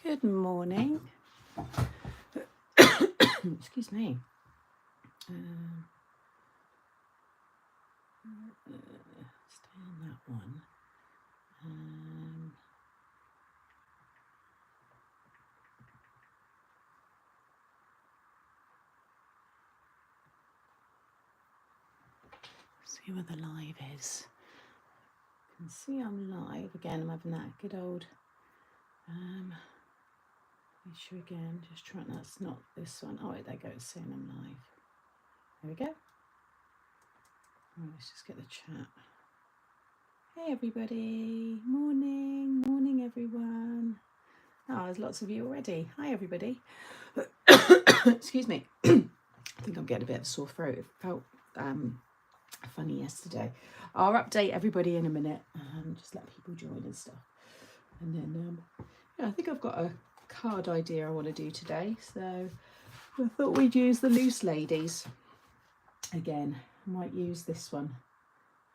Good morning. Excuse me. Stay on that one. See where the live is. You can see I'm live again. I'm having that good old issue again. Just trying. That's not this one. Oh, wait, there goes. Saying I'm live. There we go. Let's just get the chat. Hey everybody. Morning everyone. Oh, there's lots of you already. Hi everybody. Excuse me. I think I'm getting a bit of a sore throat. It felt funny yesterday. I'll update everybody in a minute. Just let people join and stuff. And then yeah, I think I've got a card idea I want to do today. So I thought we'd use the loose ladies again. I might use this one,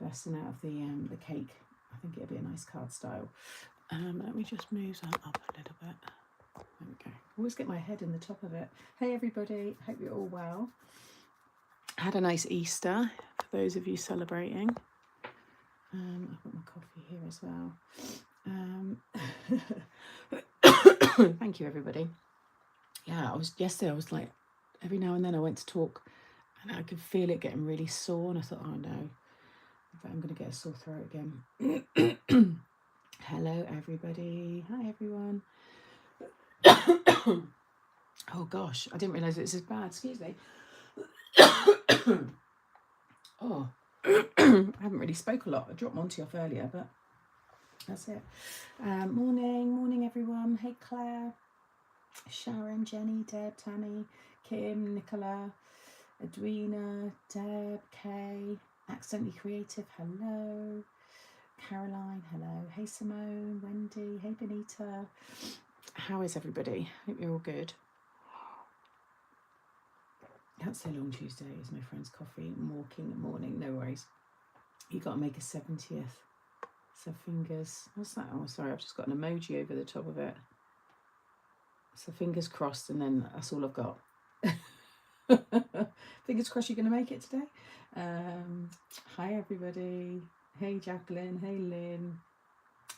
bursting out of the cake. I think it'll be a nice card style. Let me just move that up a little bit. There we go. Always get my head in the top of it. Hey everybody, hope you're all well. Had a nice Easter for those of you celebrating. I've got my coffee here as well. Thank you everybody. Yeah, yesterday I was like, every now and then I went to talk and I could feel it getting really sore, and I thought, oh no, I'm going to get a sore throat again. Hello everybody. Hi everyone. Oh gosh, I didn't realise it was as bad. Excuse me. Oh, I haven't really spoke a lot. I dropped Monty off earlier, but that's it. Morning everyone. Hey Claire, Sharon, Jenny, Deb, Tammy, Kim, Nicola, Edwina, Deb, Kay, Accidentally Creative, hello. Caroline, hello. Hey Simone, Wendy, hey Benita. How is everybody? Hope you're all good. Can't say long Tuesday is my friend's coffee. I'm walking in the morning, no worries. You got to make a 70th. So fingers, what's that? Oh, sorry, I've just got an emoji over the top of it. So fingers crossed, and then that's all I've got. Fingers crossed you're going to make it today. Hi everybody. Hey Jacqueline, hey Lynn.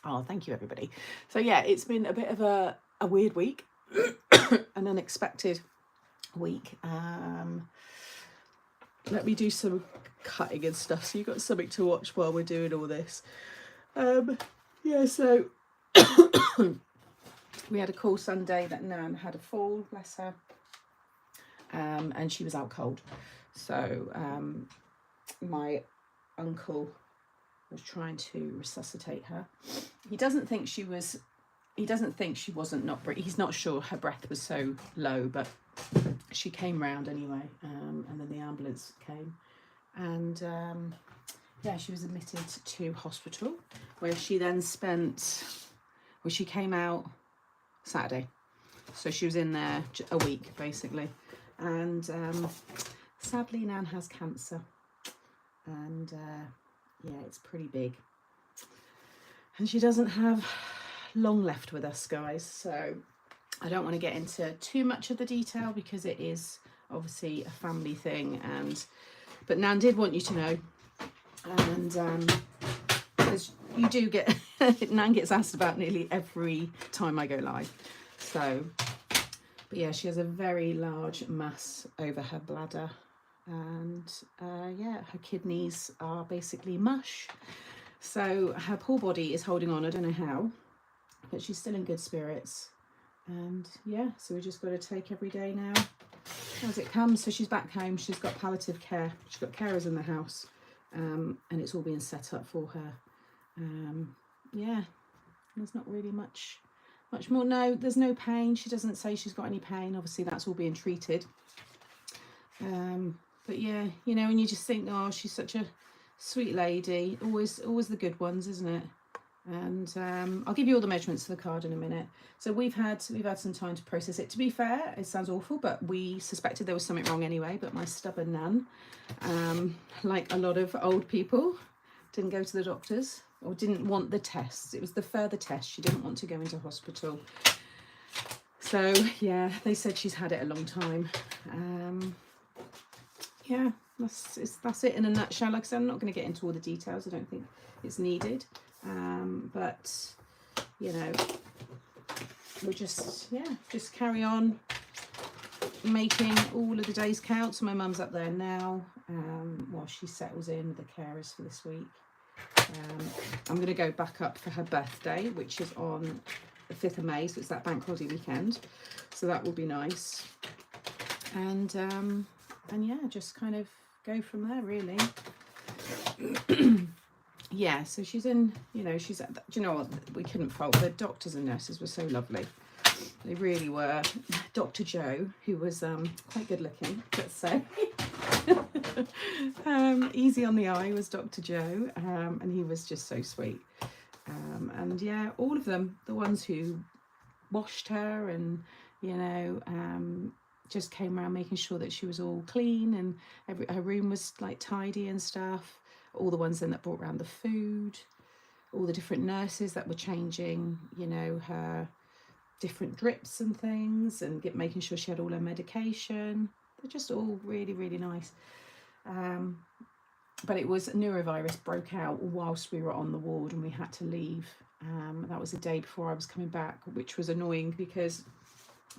Oh, thank you everybody. So yeah, it's been a bit of a weird week, an unexpected week. Let me do some cutting and stuff so you've got something to watch while we're doing all this. Yeah, so we had a call Sunday that Nan had a fall, bless her, and she was out cold. So my uncle was trying to resuscitate her. He doesn't think she wasn't he's not sure her breath was so low, but she came round anyway, and then the ambulance came, and yeah, she was admitted to hospital, where she then she came out Saturday, so she was in there a week basically, and sadly Nan has cancer, and yeah, it's pretty big, and she doesn't have long left with us, guys, so I don't want to get into too much of the detail because it is obviously a family thing, but Nan did want you to know, and because you do get Nan gets asked about nearly every time I go live. So, but yeah, she has a very large mass over her bladder, and yeah, her kidneys are basically mush. So her poor body is holding on. I don't know how, but she's still in good spirits. And yeah, so we just got to take every day now as it comes. So she's back home. She's got palliative care. She's got carers in the house, and it's all being set up for her. Yeah, there's not really much more. No, there's no pain. She doesn't say she's got any pain. Obviously, that's all being treated. But yeah, you know, and you just think, oh, she's such a sweet lady. Always the good ones, isn't it? And I'll give you all the measurements for the card in a minute. So we've had some time to process it. To be fair, it sounds awful, but we suspected there was something wrong anyway. But my stubborn Nan, like a lot of old people, didn't go to the doctors or didn't want the tests. It was the further test. She didn't want to go into hospital. So yeah, they said she's had it a long time. Yeah, that's it in a nutshell. Like I said, I'm not going to get into all the details. I don't think it's needed. But you know, we'll just carry on making all of the days count. So my mum's up there now while she settles in with the carers for this week. I'm going to go back up for her birthday, which is on the 5th of May, so it's that bank holiday weekend, so that will be nice. And yeah, just kind of go from there, really. Yeah, so she's in, you know, she's at, do you know what, we couldn't fault, the doctors and nurses were so lovely. They really were. Dr. Joe, who was quite good looking, let's say. Easy on the eye was Dr. Joe, and he was just so sweet. And yeah, all of them, the ones who washed her and, you know, just came around making sure that she was all clean and her room was like tidy and stuff. All the ones then that brought around the food, all the different nurses that were changing, you know, her different drips and things, and making sure she had all her medication. They're just all really, really nice. But it was neurovirus broke out whilst we were on the ward and we had to leave. That was the day before I was coming back, which was annoying because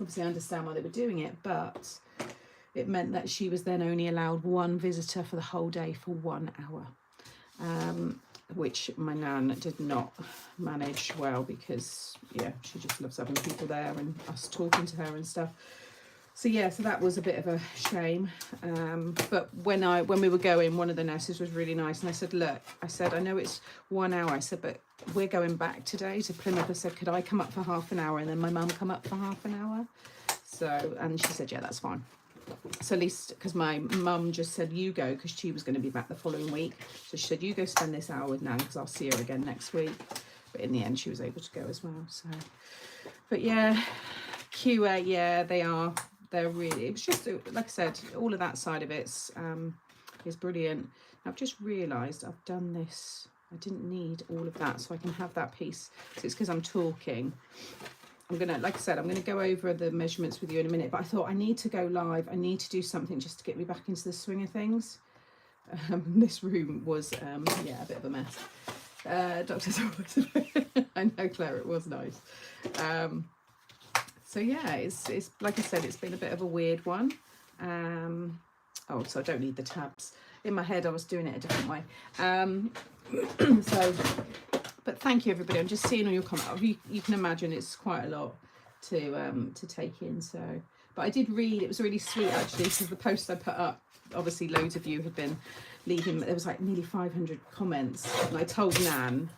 obviously I understand why they were doing it, but it meant that she was then only allowed one visitor for the whole day for 1 hour, which my nan did not manage well because, yeah, she just loves having people there and us talking to her and stuff. So yeah, so that was a bit of a shame. But when we were going, one of the nurses was really nice, and I said, look, I said, I know it's 1 hour, I said, but we're going back today to Plymouth. I said, could I come up for half an hour and then my mum come up for half an hour? So, and she said, yeah, that's fine. So at least, because my mum just said, you go, because she was going to be back the following week. So she said, you go spend this hour with Nan because I'll see her again next week. But in the end, she was able to go as well. So, but yeah, QA, yeah, they're really, it was just, like I said, all of that side of it is brilliant. I've just realised I've done this. I didn't need all of that, so I can have that piece. So it's because I'm talking. I'm going to, like I said, I'm going to go over the measurements with you in a minute, but I thought I need to go live. I need to do something just to get me back into the swing of things. This room was, yeah, a bit of a mess. Doctor's always, I know, Claire, it was nice. So yeah, it's like I said, it's been a bit of a weird one. Oh, so I don't need the tabs. In my head, I was doing it a different way. So, but thank you, everybody. I'm just seeing all your comments. You can imagine it's quite a lot to take in. So, but I did read. It was really sweet actually, because the post I put up, obviously, loads of you had been leaving. There was like nearly 500 comments, and I told Nan.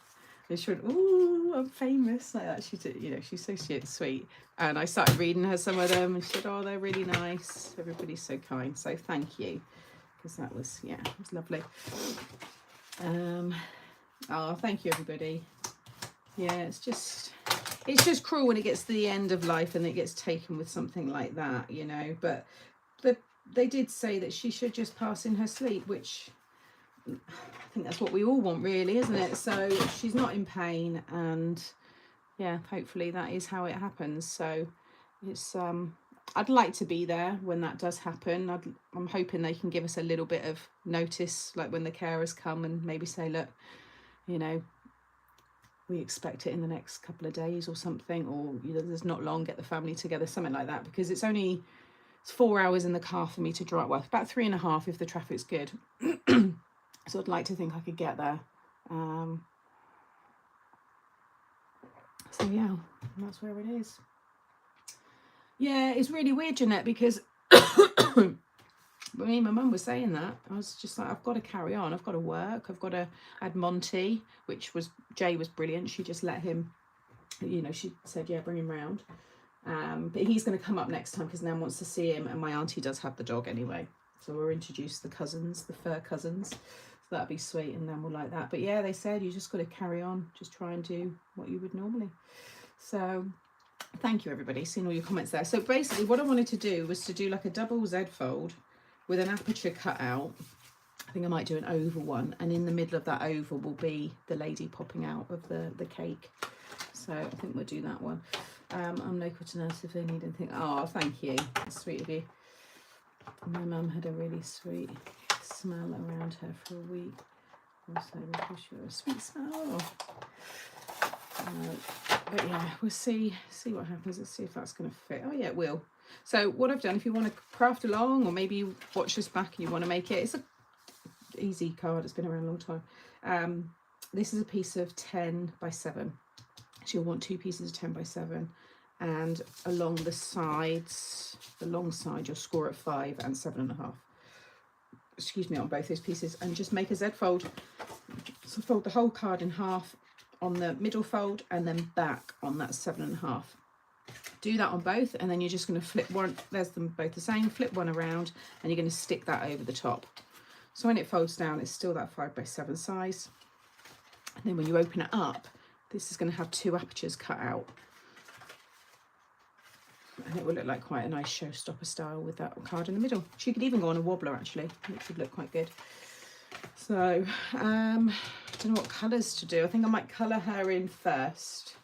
And she went, "Ooh, I'm famous." Like that. She did, you know, she's so sweet. And I started reading her some of them, and she said, "Oh, they're really nice. Everybody's so kind." So thank you, because that was, yeah, it was lovely. Oh, thank you, everybody. Yeah, it's just cruel when it gets to the end of life and it gets taken with something like that, you know. But they did say that she should just pass in her sleep, which I think that's what we all want, really, isn't it? So she's not in pain, and yeah, hopefully that is how it happens. So it's I'd like to be there when that does happen. I'm hoping they can give us a little bit of notice, like when the carers come, and maybe say, look, you know, we expect it in the next couple of days or something, or, you know, there's not long, get the family together, something like that, because it's 4 hours in the car for me to drive, well, about 3.5 if the traffic's good. So I'd like to think I could get there. So yeah, that's where it is. Yeah, it's really weird, Jeanette, because I mean, my mum was saying that. I was just like, I've got to carry on. I've got to work. I've got to add Monty, Jay was brilliant. She just let him, you know, she said, yeah, bring him round. But he's going to come up next time because Nan wants to see him, and my auntie does have the dog anyway. So we'll introduce the cousins, the fur cousins. So that'd be sweet, and Nan will like that. But yeah, they said you just got to carry on. Just try and do what you would normally. So thank you, everybody. Seeing all your comments there. So basically what I wanted to do was to do like a double Z fold with an aperture cut out. I think I might do an oval one, and in the middle of that oval will be the lady popping out of the cake. So I think we'll do that one. I'm local to nurse if they need anything. Oh, thank you. That's sweet of you. My mum had a really sweet smell around her for a week. Also, because she was a sweet smell. But yeah, we'll see what happens. Let's see if that's going to fit. Oh yeah, it will. So what I've done, if you want to craft along, or maybe you watch this back and you want to make it, it's a easy card. It's been around a long time. This is a piece of 10 by 7. So you'll want 2 pieces of 10 by 7, and along the sides, the long side, you'll score at 5 and 7.5. Excuse me, on both those pieces, and just make a Z fold. So fold the whole card in half on the middle fold, and then back on that 7.5. Do that on both, and then you're just going to flip one. There's them both the same. Flip one around, and you're going to stick that over the top. So when it folds down, it's still that 5 by 7 size. And then when you open it up, this is going to have 2 apertures cut out. And it will look like quite a nice showstopper style with that card in the middle. She could even go on a wobbler, actually, which would look quite good. So, I don't know what colours to do. I think I might colour her in first.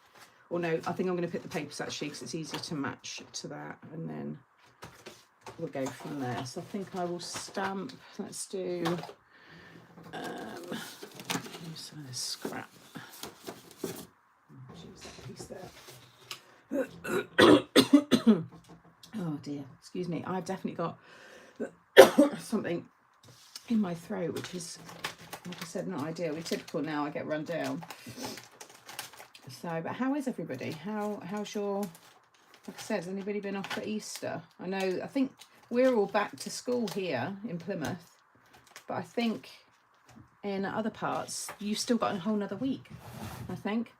Or no, I think I'm going to put the papers, actually, because it's easier to match to that. And then we'll go from there. So I think I will stamp. Let's do some of this scrap. Use that piece there. Oh dear, excuse me. I've definitely got something in my throat, which is, like I said, not ideal. We're typical now. I get run down. So, but how is everybody? How's your? Like I said, has anybody been off for Easter? I think we're all back to school here in Plymouth, but I think in other parts you've still got a whole nother week, I think.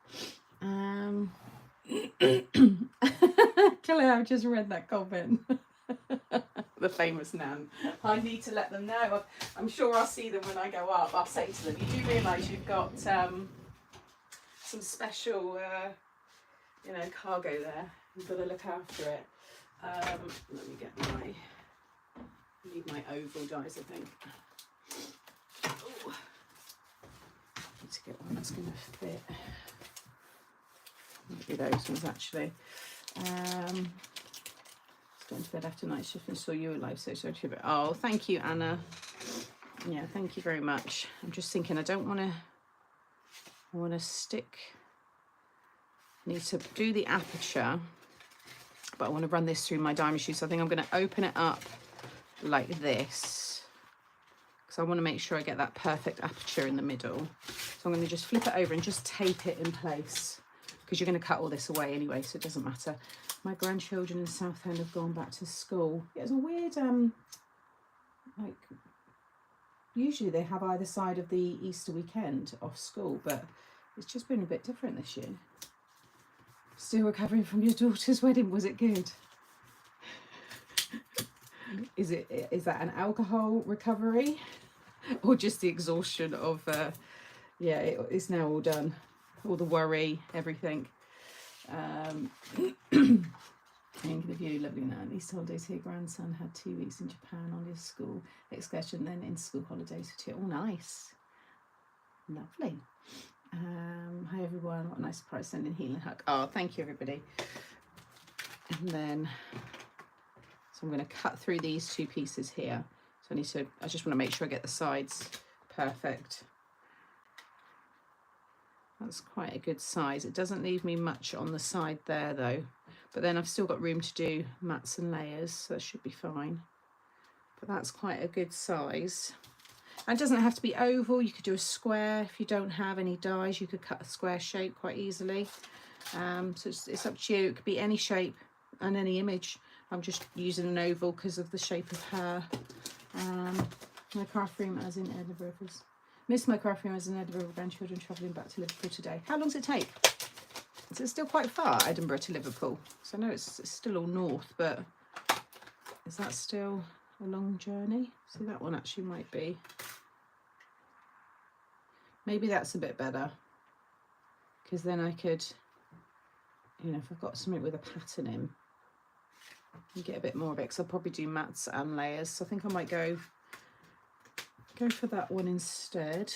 Kelly, I've just read that comment. The famous Nan. I need to let them know. I'm sure I'll see them when I go up. I'll say to them, you do realise you've got some special cargo there. You've got to look after it. Let me get need my oval dies, I think. Ooh. Need to get one that's going to fit. Maybe those ones, actually. Going to bed after night shift and saw you alive, so sorry to hear. Oh, thank you, Anna. Yeah, thank you very much. I'm just thinking, I want to stick. I need to do the aperture, but I want to run this through my die machine. So I think I'm going to open it up like this, because I want to make sure I get that perfect aperture in the middle. So I'm going to just flip it over and just tape it in place, because you're going to cut all this away anyway, so it doesn't matter. My grandchildren in Southend have gone back to school. It was a weird, like, usually they have either side of the Easter weekend off school, but it's just been a bit different this year. Still recovering from your daughter's wedding. Was it good? Is that an alcohol recovery, or just the exhaustion of? Yeah, it's now all done. All the worry, everything. Thank the view, lovely now. Easter holidays here. Grandson had 2 weeks in Japan on his school excursion, then in school holidays for 2. Oh, nice, lovely. Hi everyone, what a nice surprise, sending healing hug. Oh, thank you everybody. And then, so I'm going to cut through these 2 pieces here. So I just want to make sure I get the sides perfect. That's quite a good size. It doesn't leave me much on the side there though, but then I've still got room to do mats and layers, so that should be fine. But that's quite a good size. And it doesn't have to be oval. You could do a square. If you don't have any dies, you could cut a square shape quite easily. So it's up to you. It could be any shape and any image. I'm just using an oval because of the shape of her. My craft room as in Edinburgh. Miss my craft room as in Edinburgh with grandchildren travelling back to Liverpool today. How long does it take? Is it still quite far, Edinburgh to Liverpool? So I know it's still all north, but is that still a long journey? See, that one actually might be. Maybe that's a bit better, because then I could, if I've got something with a pattern in, you get a bit more of it, because I'll probably do mats and layers. So I think I might go for that one instead.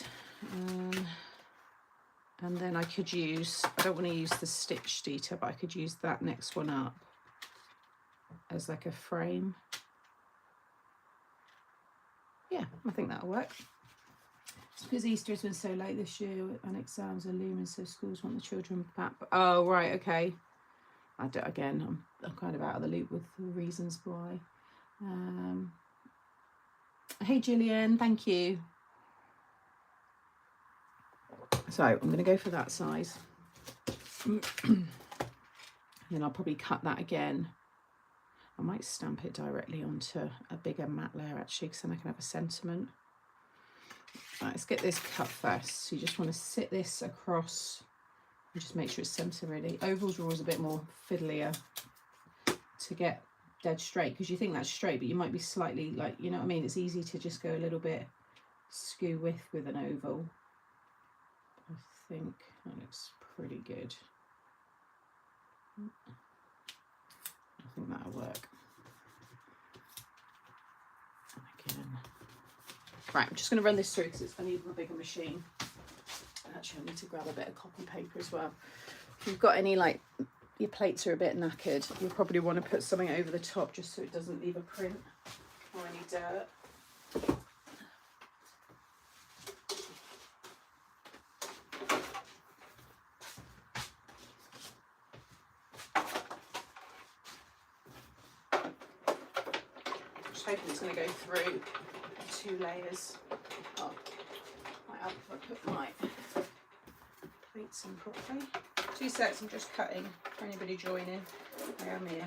And then I could use, I don't want to use the stitch detail, but I could use that next one up as like a frame. Yeah, I think that'll work. It's because Easter has been so late this year and exams are looming, so schools want the children back. Oh, right, okay. Again, I'm kind of out of the loop with the reasons why. Hey, Gillian, thank you. So I'm going to go for that size. Then I'll probably cut that again. I might stamp it directly onto a bigger matte layer actually, because then I can have a sentiment. Right, let's get this cut first. So you just want to sit this across and just make sure it's centre really. Ovals are always a bit more fiddlier to get dead straight, because you think that's straight, but you might be slightly like, you know what I mean? It's easy to just go a little bit skew with an oval. I think that looks pretty good. I think that'll work. Again. Right, I'm just going to run this through because I need a bigger machine. Actually, I need to grab a bit of copy paper as well. If you've got any, like, your plates are a bit knackered, you'll probably want to put something over the top just so it doesn't leave a print or any dirt. Hoping it's going to go through 2 layers. Oh, might help if I put my plates in properly. 2 secs, I'm just cutting for anybody joining. I am here.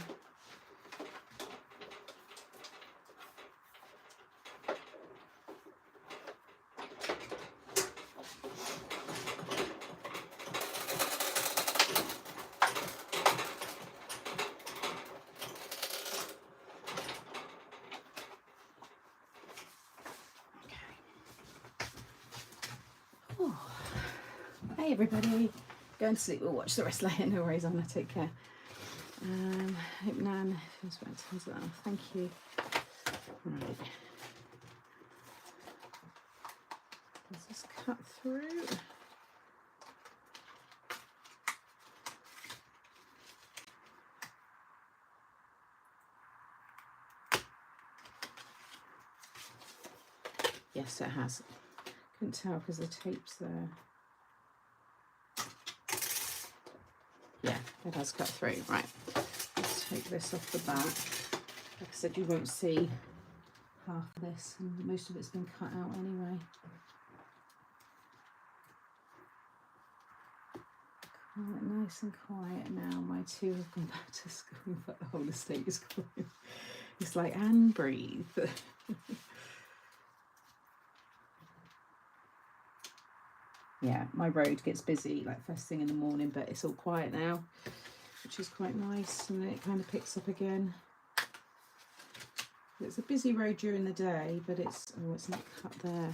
Hey everybody, going to sleep. We'll watch the rest later. No worries, Anna. Take care. Hope Nan feels better as well. Thank you. Right. Does this cut through? Yes, it has. Couldn't tell because the tape's there. Yeah, it has cut through. Right, let's take this off the back. Like I said, you won't see half of this, and most of it's been cut out anyway. Quite nice and quiet now. My 2 have gone back to school, but the whole estate is quiet. It's like, and breathe. Yeah, my road gets busy like first thing in the morning, but it's all quiet now, which is quite nice, and then it kind of picks up again. It's a busy road during the day, but it's not cut there,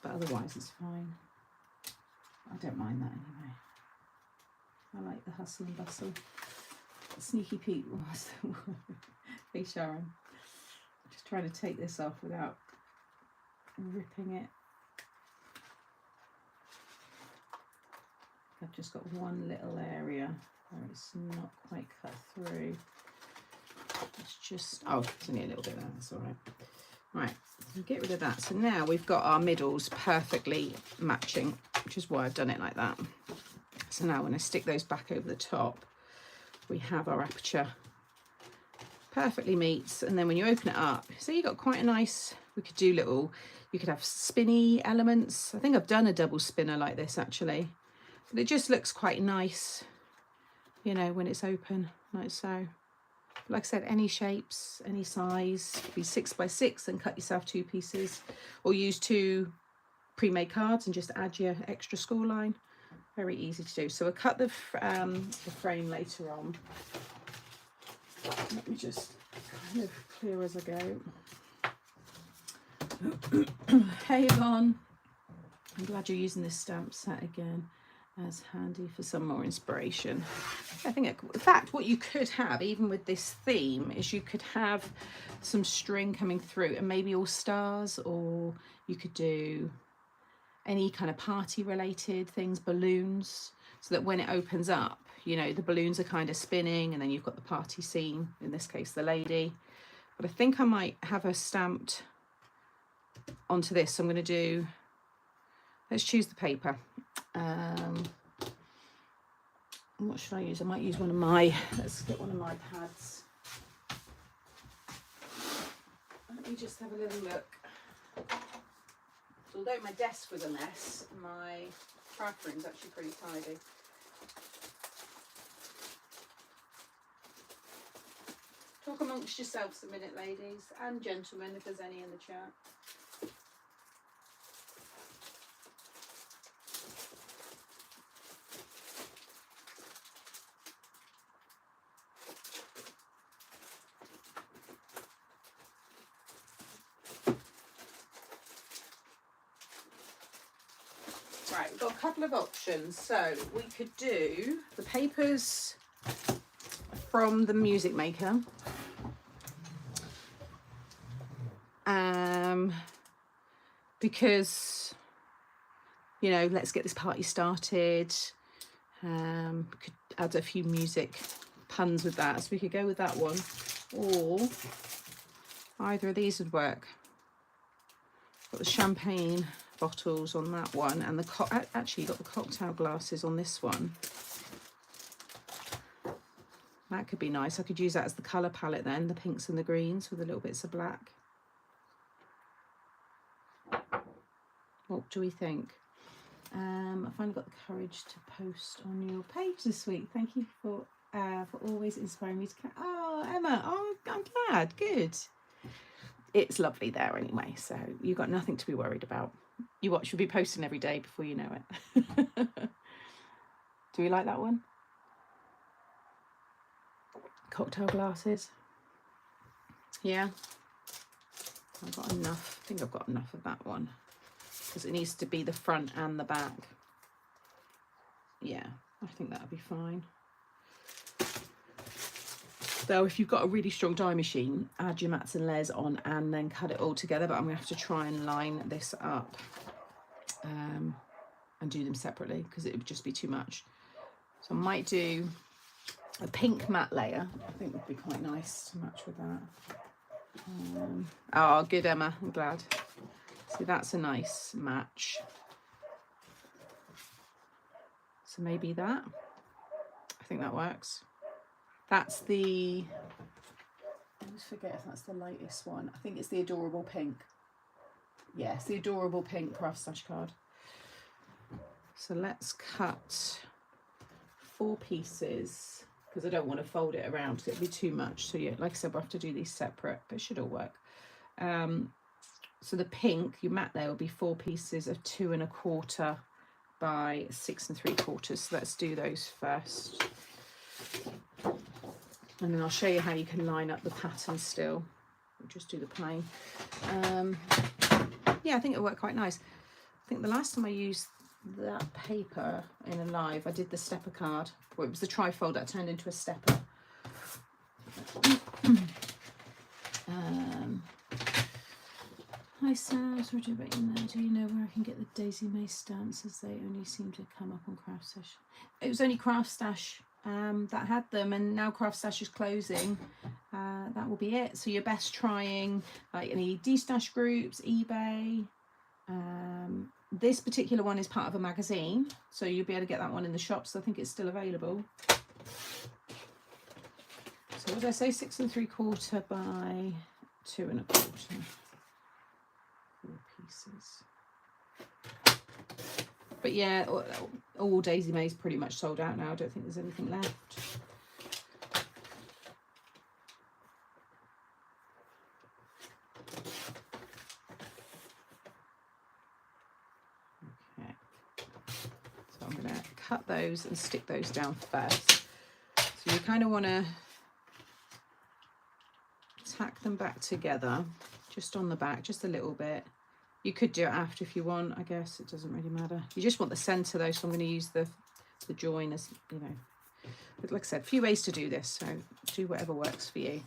but otherwise it's fine. I don't mind that anyway. I like the hustle and bustle. Sneaky Pete was the word. Hey Sharon, I'm just trying to take this off without ripping it. I've just got one little area where it's not quite cut through. It's just, oh, it's only a little bit there, that's all right. Right, so get rid of that. So now we've got our middles perfectly matching, which is why I've done it like that. So now when I stick those back over the top, we have our aperture perfectly meets. And then when you open it up, so you've got quite a nice, we could do little, you could have spinny elements. I think I've done a double spinner like this actually. But it just looks quite nice, you know, when it's open, like so. Like I said, any shapes, any size, be 6 by 6 and cut yourself 2 pieces, or use 2 pre-made cards and just add your extra score line. Very easy to do. So we'll cut the frame later on. Let me just kind of clear as I go. Hey Yvonne, I'm glad you're using this stamp set again. As handy for some more inspiration. I think, in fact, what you could have, even with this theme, is you could have some string coming through and maybe all stars, or you could do any kind of party related things, balloons, so that when it opens up, you know, the balloons are kind of spinning and then you've got the party scene, in this case the lady. But I think I might have her stamped onto this. So I'm going to do, let's choose the paper. What should I use? I might use one of my, let's get one of my pads. Let me just have a little look. So although my desk was a mess, my craft room's actually pretty tidy. Talk amongst yourselves a minute, ladies and gentlemen, if there's any in the chat. Right, we've got a couple of options. So we could do the papers from the Music Maker. Because, you know, let's get this party started. We could add a few music puns with that, so we could go with that one, or either of these would work. Got the champagne bottles on that one, and the actually got the cocktail glasses on this one. That could be nice. I could use that as the colour palette then, the pinks and the greens with a little bits of black. What do we think? I finally got the courage to post on your page this week. Thank you for always inspiring me to. Oh, Emma, oh, I'm glad. Good. It's lovely there anyway, so you've got nothing to be worried about. You watch, you'll be posting every day before you know it. Do we like that one? Cocktail glasses. Yeah. I've got enough. I think I've got enough of that one, because it needs to be the front and the back. Yeah, I think that'll be fine. Though if you've got a really strong die machine, add your mats and layers on and then cut it all together. But I'm going to have to try and line this up and do them separately, because it would just be too much. So I might do a pink matte layer. I think would be quite nice to match with that. Oh, good, Emma. I'm glad. So that's a nice match. So maybe that. I think that works. That's the, I always forget if that's the latest one. I think it's the Adorable Pink. Yeah, it's the Adorable Pink craft stash card. So let's cut 4 pieces, because I don't want to fold it around because it'll be too much. So yeah, like I said, we'll have to do these separate, but it should all work. So the pink, your mat there will be 4 pieces of 2 1/4 by 6 3/4. So let's do those first. And then I'll show you how you can line up the pattern still. We'll just do the plain. Yeah, I think it'll work quite nice. I think the last time I used that paper in a live, I did the stepper card. Well, it was the trifold that turned into a stepper. Hi Sam, sorry to bet you know. Do you know where I can get the Daisy May stamps, as they only seem to come up on Craft Stash? It was only Craft Stash that had them, and now Craft Stash is closing. That will be it. So you're best trying like any D-Stash groups, eBay. This particular one is part of a magazine, so you'll be able to get that one in the shops. I think it's still available. So what did I say? 6 3/4 by 2 1/4. 4 pieces. But yeah, all Daisy May's pretty much sold out now. I don't think there's anything left. Okay. So I'm going to cut those and stick those down first. So you kind of want to tack them back together, just on the back, just a little bit. You could do it after if you want, I guess. It doesn't really matter. You just want the centre though, so I'm going to use the join as, you know. But like I said, a few ways to do this, so do whatever works for you.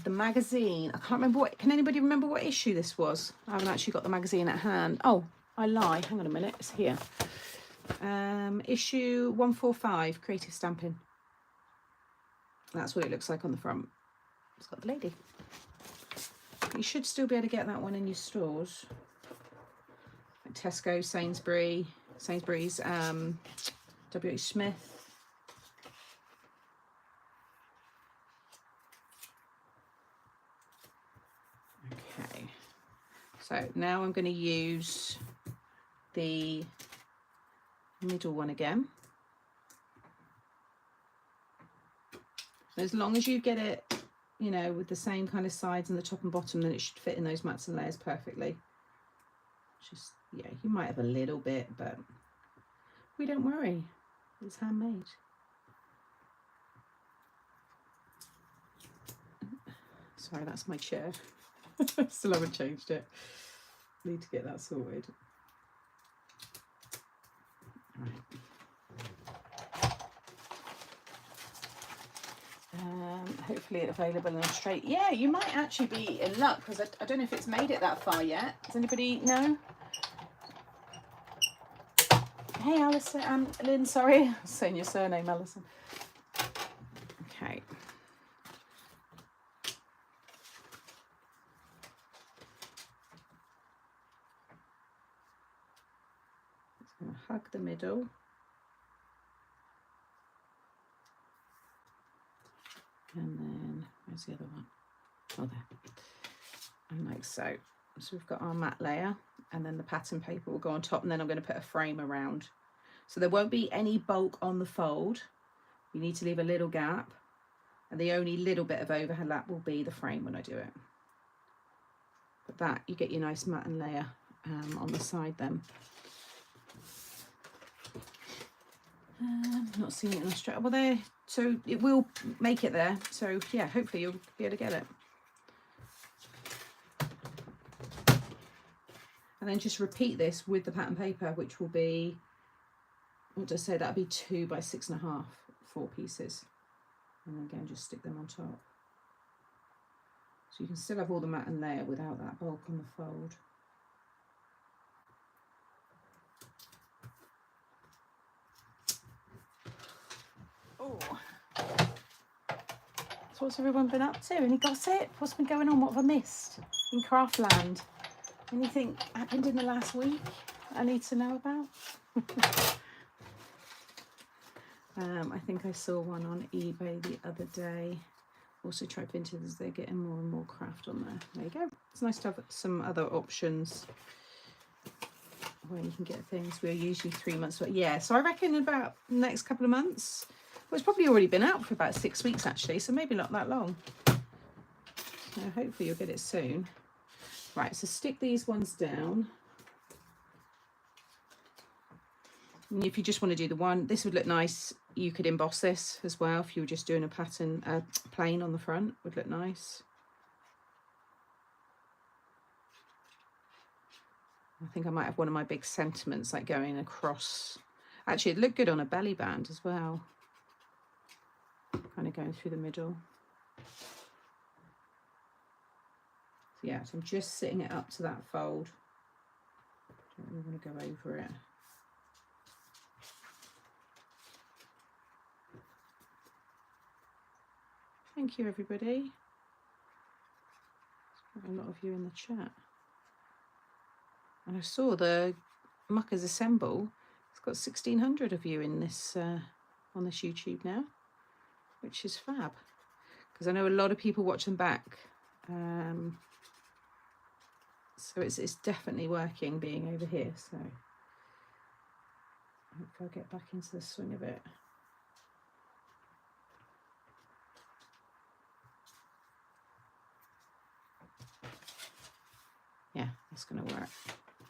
The magazine, I can't remember what, can anybody remember what issue this was? I haven't actually got the magazine at hand. Oh, I lie. Hang on a minute. It's here. Issue 145, Creative Stamping. That's what it looks like on the front. It's got the lady. You should still be able to get that one in your stores. Like Tesco, Sainsbury's, W.H. Smith. Okay. So now I'm going to use the middle one again. As long as you get it, you know, with the same kind of sides and the top and bottom, then it should fit in those mats and layers perfectly. Just, yeah, you might have a little bit, but we don't worry. It's handmade. Sorry, that's my chair. Still haven't changed it. Need to get that sorted. Right. Hopefully it's available in Australia. Yeah, you might actually be in luck, because I don't know if it's made it that far yet. Does anybody know? Hey, Alison, Lynn, sorry. I was saying your surname, Alison. Okay. Just going to hug the middle. And then, where's the other one? Oh, there. And like so. So we've got our matte layer, and then the pattern paper will go on top, and then I'm going to put a frame around. So there won't be any bulk on the fold. You need to leave a little gap, and the only little bit of overlap will be the frame when I do it. But that, you get your nice matte and layer on the side then. Not seeing it in Australia. Well, there. So it will make it there. So yeah, hopefully you'll be able to get it. And then just repeat this with the pattern paper, which will be, what did I say? That'll be 2 by 6.5, 4 pieces. And again, just stick them on top. So you can still have all the matte and layer without that bulk on the fold. Oh, so what's everyone been up to? Any gossip? What's been going on? What have I missed in Craftland? Anything happened in the last week I need to know about? I think I saw one on eBay the other day. Also tried Vintage, as they're getting more and more craft on there. There you go. It's nice to have some other options where you can get things. We're usually 3 months, but yeah, so I reckon in about the next couple of months. Well, it's probably already been out for about 6 weeks actually, so maybe not that long. So hopefully you'll get it soon. Right, so stick these ones down. And if you just want to do the one, this would look nice. You could emboss this as well if you were just doing a pattern, plain on the front would look nice. I think I might have one of my big sentiments like going across. Actually, it'd look good on a belly band as well. Kind of going through the middle. So yeah, so I'm just sitting it up to that fold. Don't really want to go over it. Thank you, everybody. There's a lot of you in the chat. And I saw the MUCERS Assemble. It's got 1,600 of you in this on this YouTube now, which is fab. Because I know a lot of people watch them back. So it's definitely working being over here. So hopefully I'll get back into the swing of it. Yeah, that's going to work.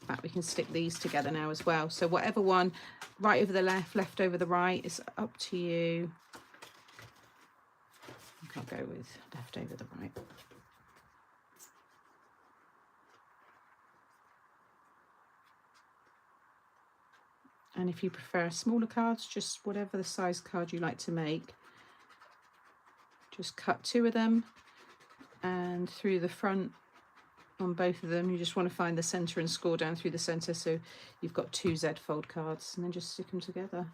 In fact, we can stick these together now as well. So whatever one, right over the left, left over the right, it's up to you. I can't go with left over the right. And if you prefer smaller cards, just whatever the size card you like to make, just cut 2 of them and through the front on both of them. You just want to find the center and score down through the center, so you've got 2 Z fold cards, and then just stick them together.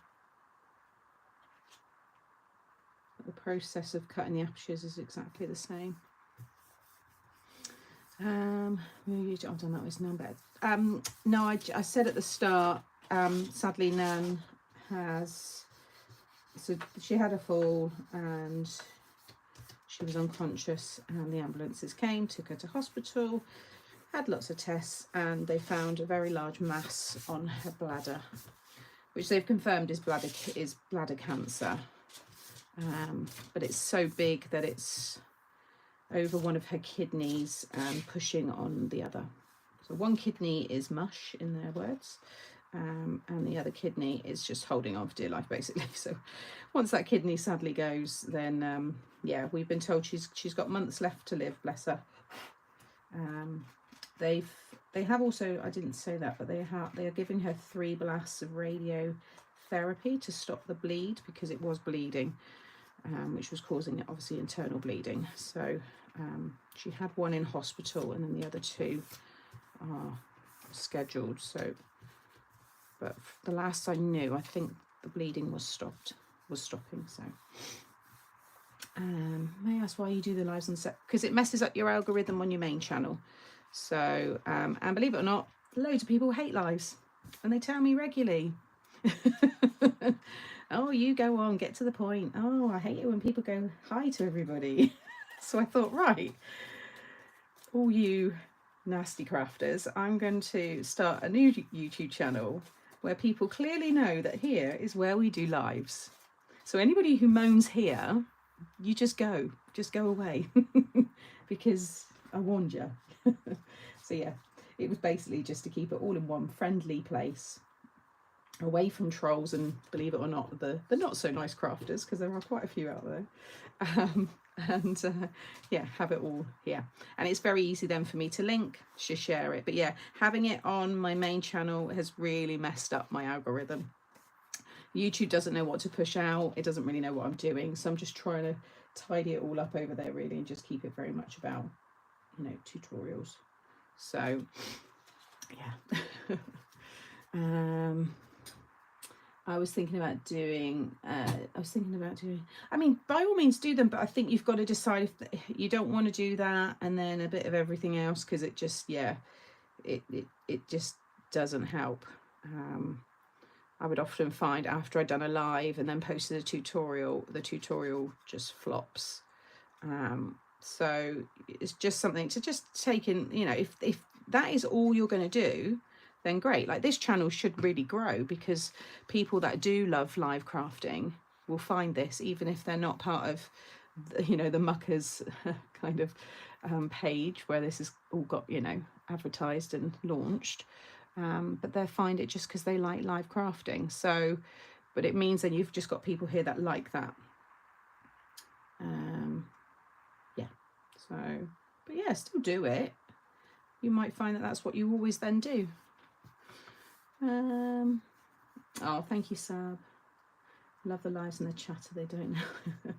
The process of cutting the apertures is exactly the same. I've done that with Nan, but no, I said at the start, sadly Nan has, so she had a fall and she was unconscious, and the ambulances came, took her to hospital, had lots of tests, and they found a very large mass on her bladder, which they've confirmed is bladder cancer. But it's so big that it's over one of her kidneys and pushing on the other. So one kidney is mush, in their words, and the other kidney is just holding on for dear life, basically. So once that kidney sadly goes, then yeah, we've been told she's got months left to live, bless her. They have also, I didn't say that, but they are giving her 3 blasts of radiotherapy to stop the bleed, because it was bleeding, which was causing obviously internal bleeding. So she had 1 in hospital, and then the other 2 are scheduled. So, but the last I knew, I think the bleeding was stopping. So may I ask why you do the lives on set? Because it messes up your algorithm on your main channel. So and believe it or not, loads of people hate lives, and they tell me regularly. Oh, you go on, get to the point. Oh, I hate it when people go hi to everybody. So I thought, right, all you nasty crafters, I'm going to start a new YouTube channel where people clearly know that here is where we do lives. So anybody who moans here, you just go away. Because I warned you. So yeah, it was basically just to keep it all in one friendly place, away from trolls and, believe it or not, the not so nice crafters, because there are quite a few out there. Yeah, have it all here, and it's very easy then for me to link, to share it. But yeah, having it on my main channel has really messed up my algorithm. YouTube doesn't know what to push out, it doesn't really know what I'm doing, so I'm just trying to tidy it all up over there really, and just keep it very much about, you know, tutorials. So yeah. I was thinking about doing, I mean, by all means do them, but I think you've got to decide if you don't want to do that, and then a bit of everything else, because it just, yeah, it just doesn't help. I would often find after I'd done a live and then posted a tutorial, the tutorial just flops. So it's just something to just take in, you know, if that is all you're going to do, then great. Like, this channel should really grow, because people that do love live crafting will find this, even if they're not part of, you know, the MUCERS kind of page where this is all got, you know, advertised and launched. But they'll find it just because they like live crafting. So, but it means then you've just got people here that like that. Yeah. So, but yeah, still do it. You might find that that's what you always then do. Oh, thank you, Sab. Love the lives and the chatter, they don't know.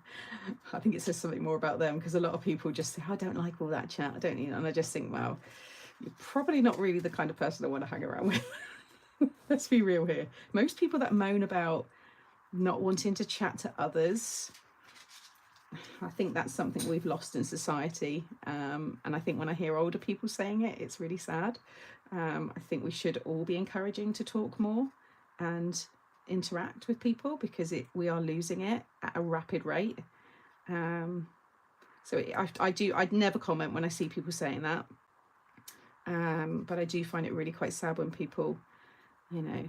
I think it says something more about them, because a lot of people just say, I don't like all that chat, I don't need it. And I just think, well, you're probably not really the kind of person I want to hang around with. Let's be real here. Most people that moan about not wanting to chat to others, I think that's something we've lost in society. And I think when I hear older people saying it, it's really sad. I think we should all be encouraging to talk more and interact with people, because we are losing it at a rapid rate. So I'd never comment when I see people saying that. But I do find it really quite sad when people, you know,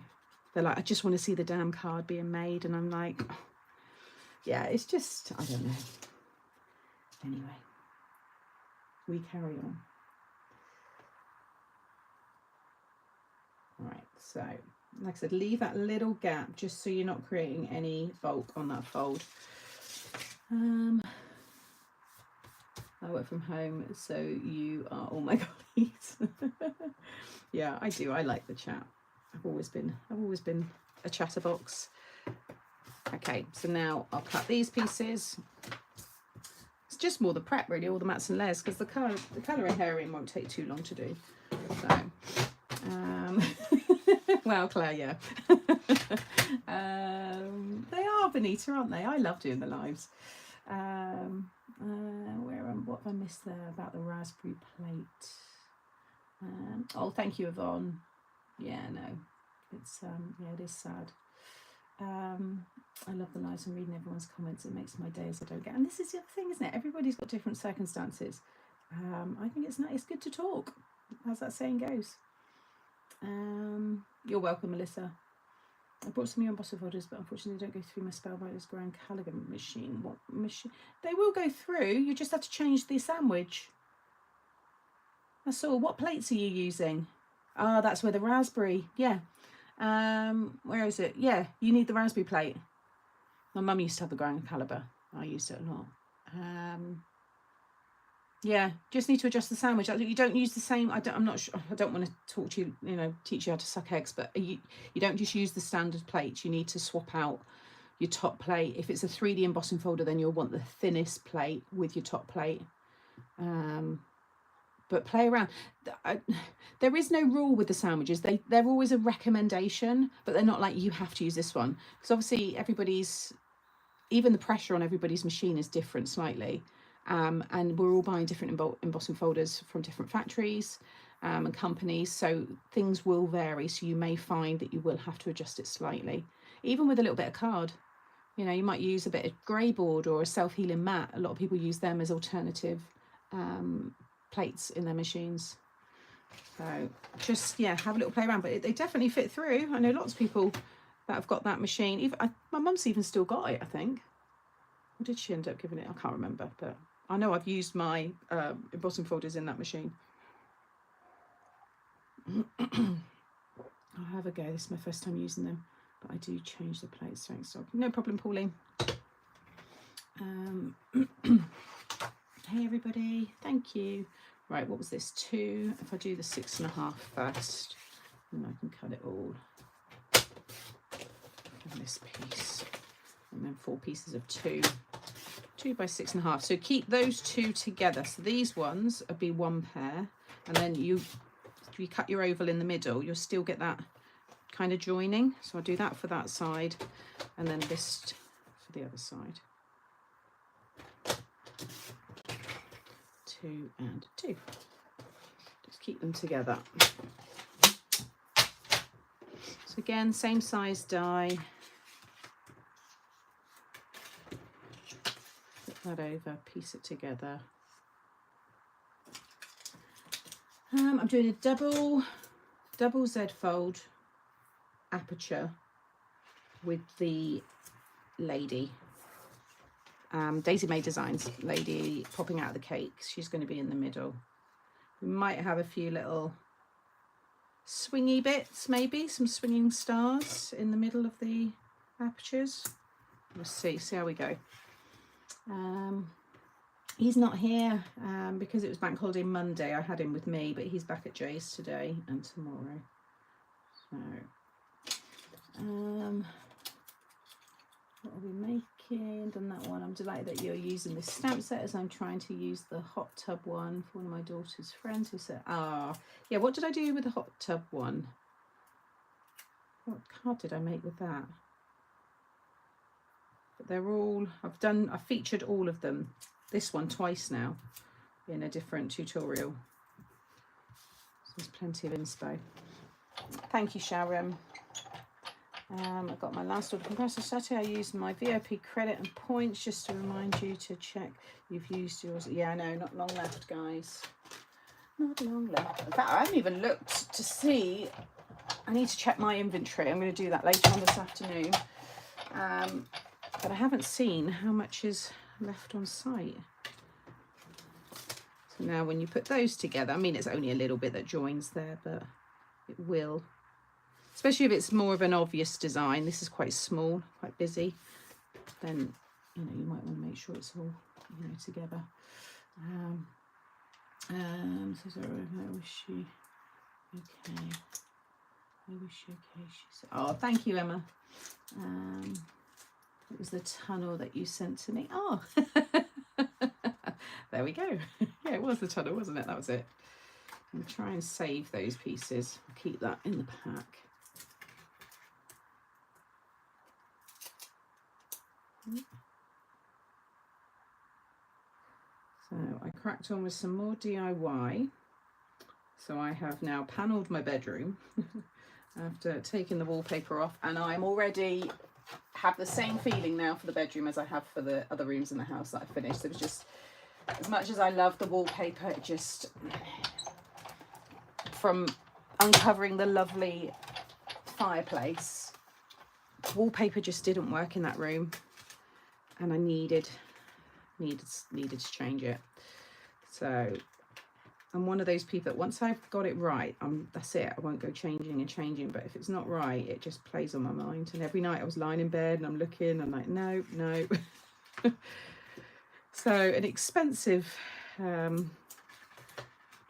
they're like, I just want to see the damn card being made. And I'm like, oh, yeah, it's just, I don't know. Anyway, we carry on. Right, so like I said, leave that little gap just so you're not creating any bulk on that fold. I work from home, so you are all my colleagues. Yeah, I do. I like the chat. I've always been a chatterbox. Okay, so now I'll cut these pieces. just more the prep really, all the mats and layers, because the colouring herring won't take too long to do. So, well, Claire, yeah. They are, Benita, aren't they? I love doing the lives. What have I missed there about the raspberry plate? Oh, thank you, Yvonne. Yeah, no, it's yeah, it is sad. I love the lives and reading everyone's comments. It makes my days. I don't get, and this is the other thing, isn't it? Everybody's got different circumstances. I think it's good to talk, as that saying goes. You're welcome, Melissa. I brought some new embossing folders, but unfortunately they don't go through my Spellbinders Grand Caligan machine. What machine? They will go through. You just have to change the sandwich. That's all. What plates are you using? Ah, that's where the raspberry. Yeah. Where is it? Yeah, you need the raspberry plate. My mum used to have the Grand Caliber. I used it a lot. Yeah, just need to adjust the sandwich. You don't use the same. I'm not sure. I don't want to talk to you, teach you how to suck eggs, but you don't just use the standard plates. You need to swap out your top plate. If it's a 3D embossing folder, then you'll want the thinnest plate with your top plate. But play around. There is no rule with the sandwiches. They're always a recommendation, but they're not like you have to use this one, because obviously even the pressure on everybody's machine is different slightly. And we're all buying different embossing folders from different factories and companies, so things will vary. So you may find that you will have to adjust it slightly, even with a little bit of card. You might use a bit of grey board or a self-healing mat. A lot of people use them as alternative plates in their machines. So just, yeah, have a little play around, but they definitely fit through. I know lots of people that have got that machine. My mum's even still got it, I think. Or did she end up giving it? I can't remember, but I know I've used my embossing folders in that machine. I'll have a go. This is my first time using them, but I do change the plates. Thanks, dog. No problem, Pauline. Hey, everybody. Thank you. Right, what was this? 2. If I do the 6.5 first, then I can cut it all. And this piece. And then 4 pieces of 2. 2 by 6.5. So keep those 2 together. So these ones will be 1 pair, and then you cut your oval in the middle, you'll still get that kind of joining. So I'll do that for that side, and then this for the other side. 2 and 2. Just keep them together. So again, same size die. That over, piece it together. I'm doing a double Z fold aperture with the lady, Daisy May Designs lady popping out of the cake. She's going to be in the middle. We might have a few little swingy bits, maybe some swinging stars in the middle of the apertures. We'll see how we go. He's not here because it was bank holiday Monday. I had him with me, but he's back at Jay's today and tomorrow. So what are we making? Done that one. I'm delighted that you're using this stamp set, as I'm trying to use the hot tub one for one of my daughter's friends who said, yeah, what did I do with the hot tub one? What card did I make with that? But they're all, I've featured all of them, this one twice now in a different tutorial. So there's plenty of inspo. Thank you, Sharon. I've got my last order from Press Saturday. I used my VIP credit and points just to remind you to check you've used yours. Yeah, I know, not long left, guys. Not long left. In fact, I haven't even looked to see. I need to check my inventory. I'm going to do that later on this afternoon. But I haven't seen how much is left on site. So now when you put those together, I mean, it's only a little bit that joins there, but it will. Especially if it's more of an obvious design. This is quite small, quite busy. Then, you might want to make sure it's all, together. So sorry, where was she? Okay. Where was she? Okay, she's. Oh, thank you, Emma. It was the tunnel that you sent to me. Oh, There we go. Yeah, it was the tunnel, wasn't it? That was it. And try and save those pieces. I'll keep that in the pack. So I cracked on with some more DIY. So I have now panelled my bedroom after taking the wallpaper off, and I'm already have the same feeling now for the bedroom as I have for the other rooms in the house that I finished. It was just, as much as I love the wallpaper, it just, from uncovering the lovely fireplace, wallpaper just didn't work in that room, and I needed to change it. So I'm one of those people that once I've got it right, that's it. I won't go changing and changing. But if it's not right, it just plays on my mind. And every night I was lying in bed and I'm looking, I'm like, no. So an expensive, you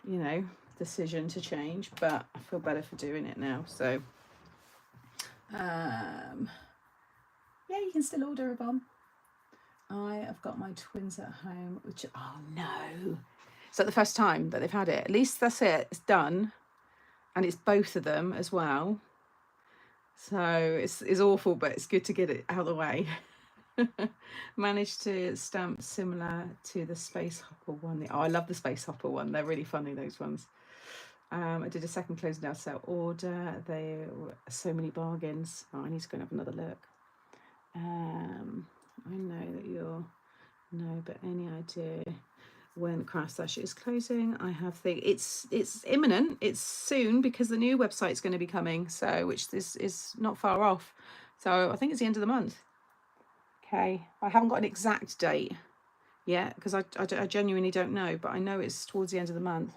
know, decision to change, but I feel better for doing it now. So, yeah, you can still order a bomb. I have got my twins at home, which, oh no. It's like the first time that they've had it. At least that's it. It's done. And it's both of them as well. So it's awful, but it's good to get it out of the way. Managed to stamp similar to the Space Hopper one. Oh, I love the Space Hopper one. They're really funny, those ones. I did a second closing down sale order. There were so many bargains. Oh, I need to go and have another look. I know that you're... No, but any idea when Craft Stash is closing? I have it's imminent. It's soon, because the new website's going to be coming, so which this is not far off. So I think it's the end of the month. Okay, I haven't got an exact date yet because I genuinely don't know, but I know it's towards the end of the month.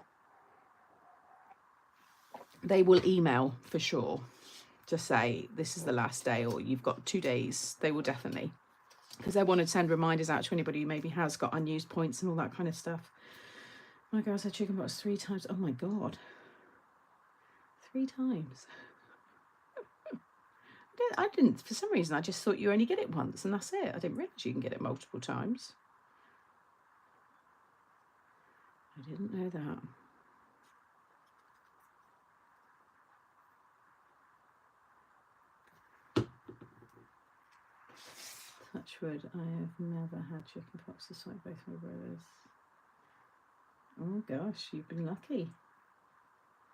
They will email for sure to say this is the last day or you've got 2 days. They will definitely, because they want to send reminders out to anybody who maybe has got unused points and all that kind of stuff. My girl said chicken pox 3 times. Oh my God. 3 times. I didn't, for some reason, I just thought you only get it once and that's it. I didn't realise you can get it multiple times. I didn't know that. Touch wood, I have never had chicken pox despite both my brothers. Oh gosh, you've been lucky.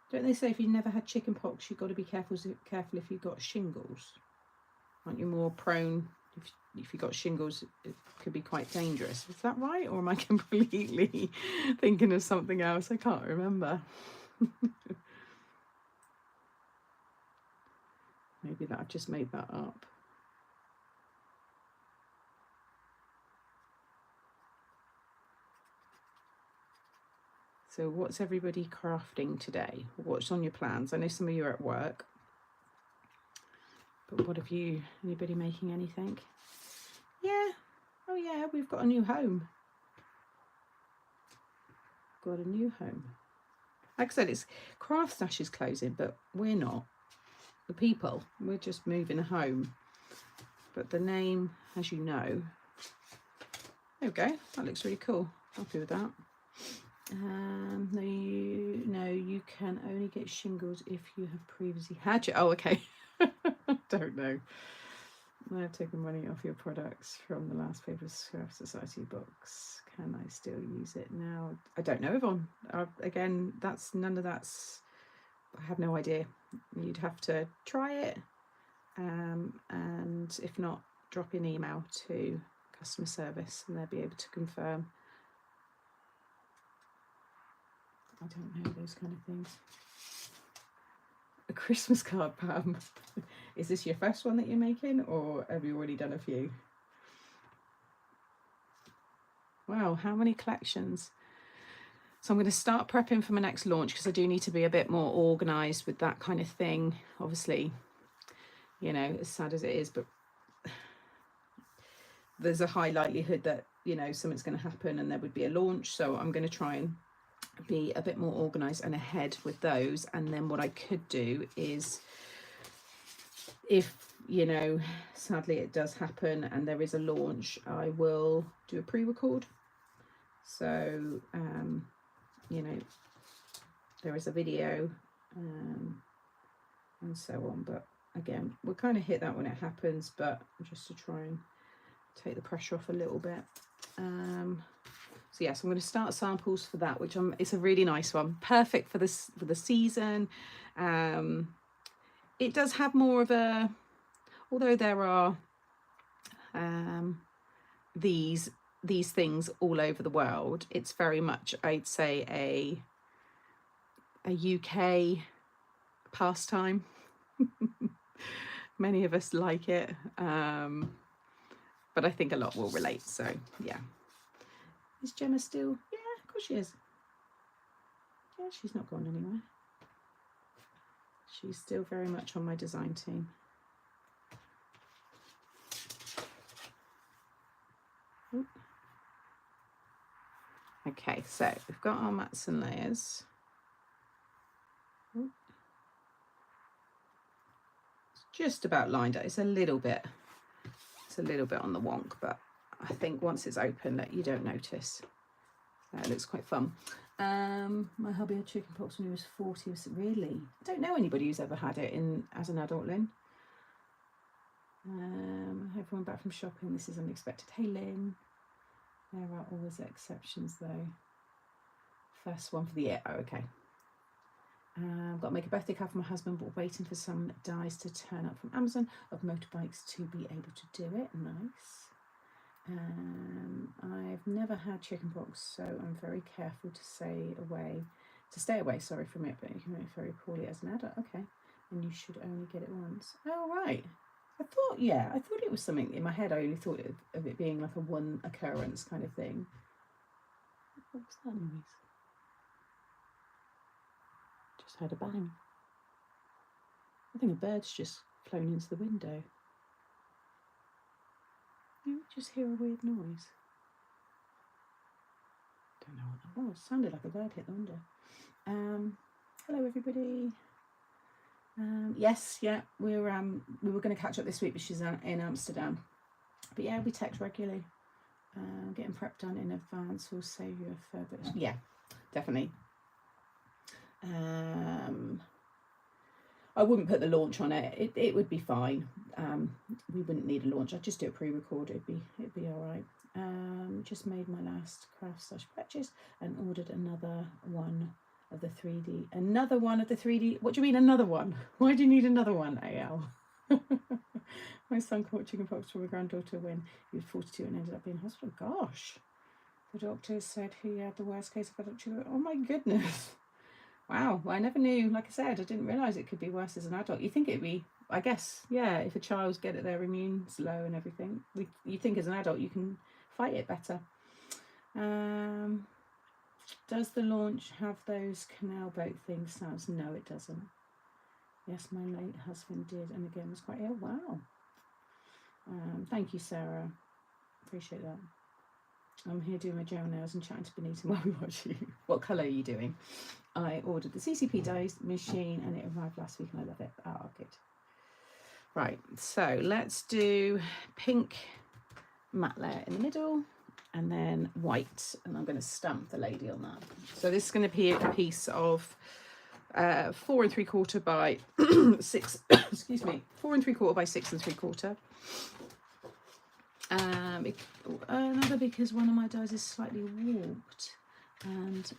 Don't they say if you've never had chicken pox, you've got to be careful if you've got shingles? Aren't you more prone, if you've got shingles, it could be quite dangerous. Is that right? Or am I completely thinking of something else? I can't remember. Maybe that I've just made that up. So what's everybody crafting today? What's on your plans? I know some of you are at work, but what have you, anybody making anything? Yeah, oh yeah, we've got a new home. Got a new home. Like I said, it's Craft Stash is closing, but we're not. The people, we're just moving home. But the name, as you know, there we go, that looks really cool. Happy with that. No, you can only get shingles if you have previously had it. Oh, okay. Don't know. I have taken money off your products from the last Paper Craft Society box. Can I still use it now? I don't know, Yvonne. Again, that's none of that's. I have no idea. You'd have to try it, and if not, drop an email to customer service, and they'll be able to confirm. I don't know those kind of things. A Christmas card, Pam. Is this your first one that you're making, or have you already done a few? Wow, how many collections? So I'm going to start prepping for my next launch because I do need to be a bit more organised with that kind of thing. Obviously, you know, as sad as it is, but there's a high likelihood that, you know, something's going to happen and there would be a launch. So I'm going to try and be a bit more organised and ahead with those. And then what I could do is, if, you know, sadly it does happen and there is a launch, I will do a pre-record. So, you know, there is a video and so on. But again, we'll kind of hit that when it happens, but just to try and take the pressure off a little bit. So yes, I'm going to start samples for that, which it's a really nice one, perfect for this for the season. It does have more of a, although there are these things all over the world, it's very much, I'd say, a UK pastime. Many of us like it, but I think a lot will relate. So yeah. Is Gemma still? Yeah, of course she is. Yeah, she's not gone anywhere. She's still very much on my design team. Ooh. Okay, so we've got our mats and layers. Ooh. It's just about lined up. It's a little bit on the wonk, but I think once it's open that you don't notice. It looks quite fun. My hubby had chickenpox when he was 40. Really? I don't know anybody who's ever had it as an adult, Lynn. Everyone back from shopping. This is unexpected. Hey, Lynn. There are always exceptions, though. First one for the year. Oh, okay. I've got to make a birthday card for my husband, but waiting for some dies to turn up from Amazon of motorbikes to be able to do it. Nice. I've never had chickenpox, so I'm very careful to stay away from it, but you can react very poorly as an adult. Okay, and you should only get it once. Oh, right. I thought it was something in my head. I only thought of it being like a one occurrence kind of thing. What was that noise? Just heard a bang. I think a bird's just flown into the window. You just hear a weird noise. Don't know what that was. Sounded like a bird hit the window. Hello everybody. Yes, yeah, we were going to catch up this week, but she's in Amsterdam. But yeah, we text regularly. Getting prep done in advance will save you a fair bit. Yeah, definitely. I wouldn't put the launch on it. It would be fine. We wouldn't need a launch. I'd just do it pre-record. It'd be all right. Just made my last craft / purchase and ordered another one of the 3D. Another one of the 3D. What do you mean another one? Why do you need another one, AL? My son caught chickenpox from a granddaughter when he was 42 and ended up being in hospital. Gosh. The doctor said he had the worst case of adult children. Oh my goodness. Wow, well, I never knew, like I said, I didn't realise it could be worse as an adult. You think it'd be, I guess, yeah, if a child's get their immune's low and everything, you think as an adult you can fight it better. Does the launch have those canal boat thing sounds? No, it doesn't. Yes, my late husband did, and again was quite ill. Wow. Thank you, Sarah. Appreciate that. I'm here doing my gel nails and chatting to Benita while we watch you. What colour are you doing? I ordered the CCP dye machine and it arrived last week and I love it. Oh, good. Right, so let's do pink matte layer in the middle and then white, and I'm going to stamp the lady on that. So this is going to be a piece of 4 3/4 by 6. Excuse me, 4 3/4 by 6 3/4. Another because one of my dies is slightly warped and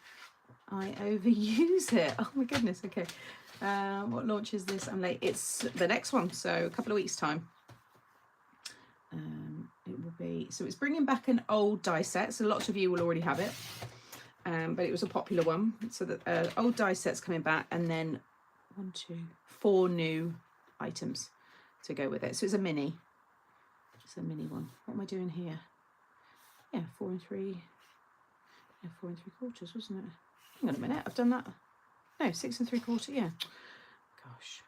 I overuse it. Oh my goodness. Okay. What launch is this? I'm late. It's the next one, so a couple of weeks time. It will be, so it's bringing back an old die set, so lots of you will already have it, but it was a popular one. So the old die set's coming back, and then 1, 2, 4 new items to go with it. So it's a mini. It's a mini one. What am I doing here? Yeah, 4 3. Yeah, 4 3/4, wasn't it? Hang on a minute, I've done that. No, 6 3/4, yeah. Gosh.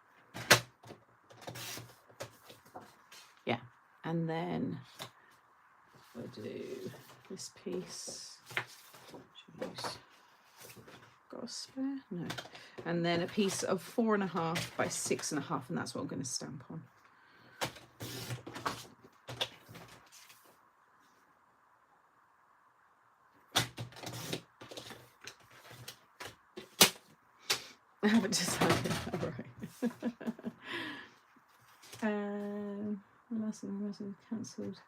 Yeah, and then we'll do this piece. Got a spare? No. And then a piece of 4.5 by 6.5, and that's what I'm going to stamp on. I haven't decided. All right. Last one cancelled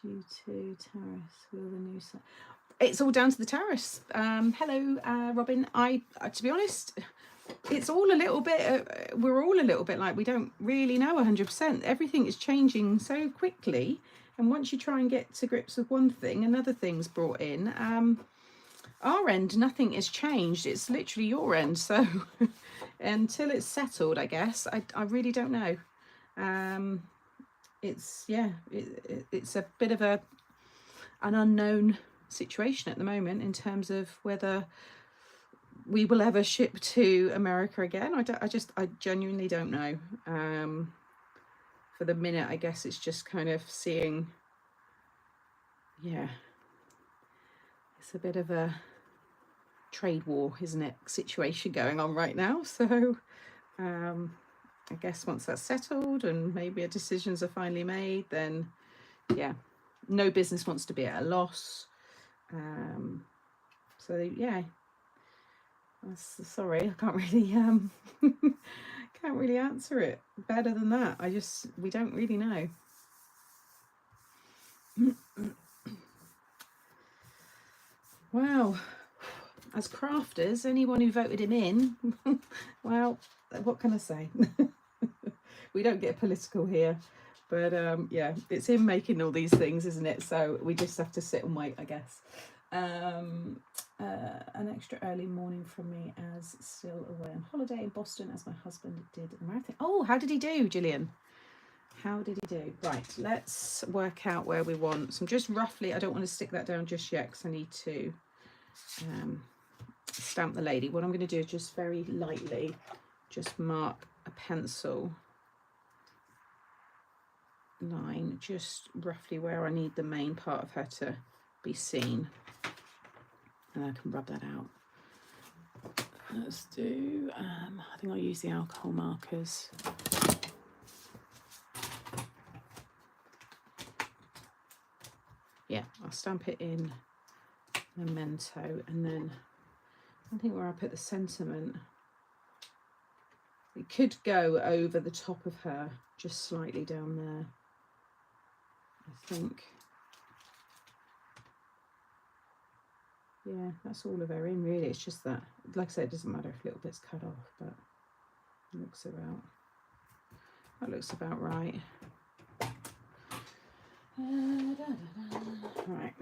due to tariffs. Will the new site? It's all down to the tariffs. Hello, Robin. To be honest, it's all a little bit. We're all a little bit like we don't really know 100%. Everything is changing so quickly, and once you try and get to grips with one thing, another thing's brought in. Our end, nothing has changed. It's literally your end. So until it's settled, I guess I really don't know. It's it's a bit of an unknown situation at the moment in terms of whether we will ever ship to America again. I genuinely don't know. For the minute, I guess it's just kind of seeing, it's a bit of a trade war, isn't it, situation going on right now. So I guess once that's settled and maybe decisions are finally made, then no business wants to be at a loss. So sorry, I can't really can't really answer it better than that. We don't really know. Wow. As crafters, anyone who voted him in, well, what can I say? We don't get political here, but it's him making all these things, isn't it? So we just have to sit and wait, I guess. An extra early morning from me, as still away on holiday in Boston, as my husband did a marathon. Oh, how did he do, Gillian? How did he do? Right, let's work out where we want. So I'm just roughly, I don't want to stick that down just yet because I need to stamp the lady. What I'm going to do is just very lightly just mark a pencil line just roughly where I need the main part of her to be seen, and I can rub that out. Let's do I think I'll use the alcohol markers. I'll stamp it in Memento, and then I think where I put the sentiment, it could go over the top of her, just slightly down there, I think. That's all of her in, really. It's just that, like I said, it doesn't matter if a little bit's cut off, but it looks about right. Right.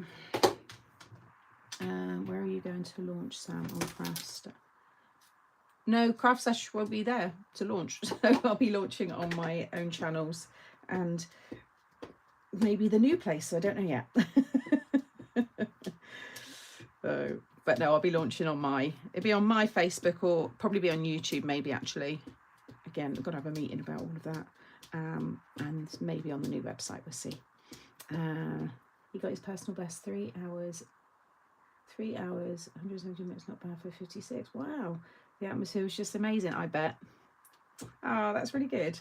Where are you going to launch, Sam? On Craftstash? No, Craftstash will be there to launch. So I'll be launching on my own channels and maybe the new place. I don't know yet. But no, I'll be launching on it'll be on my Facebook, or probably be on YouTube, maybe, actually. Again, we've got to have a meeting about all of that. And maybe on the new website, we'll see. He got his personal best 3 hours, 170 minutes, not bad for 56. Wow, the atmosphere was just amazing, I bet. Oh, that's really good.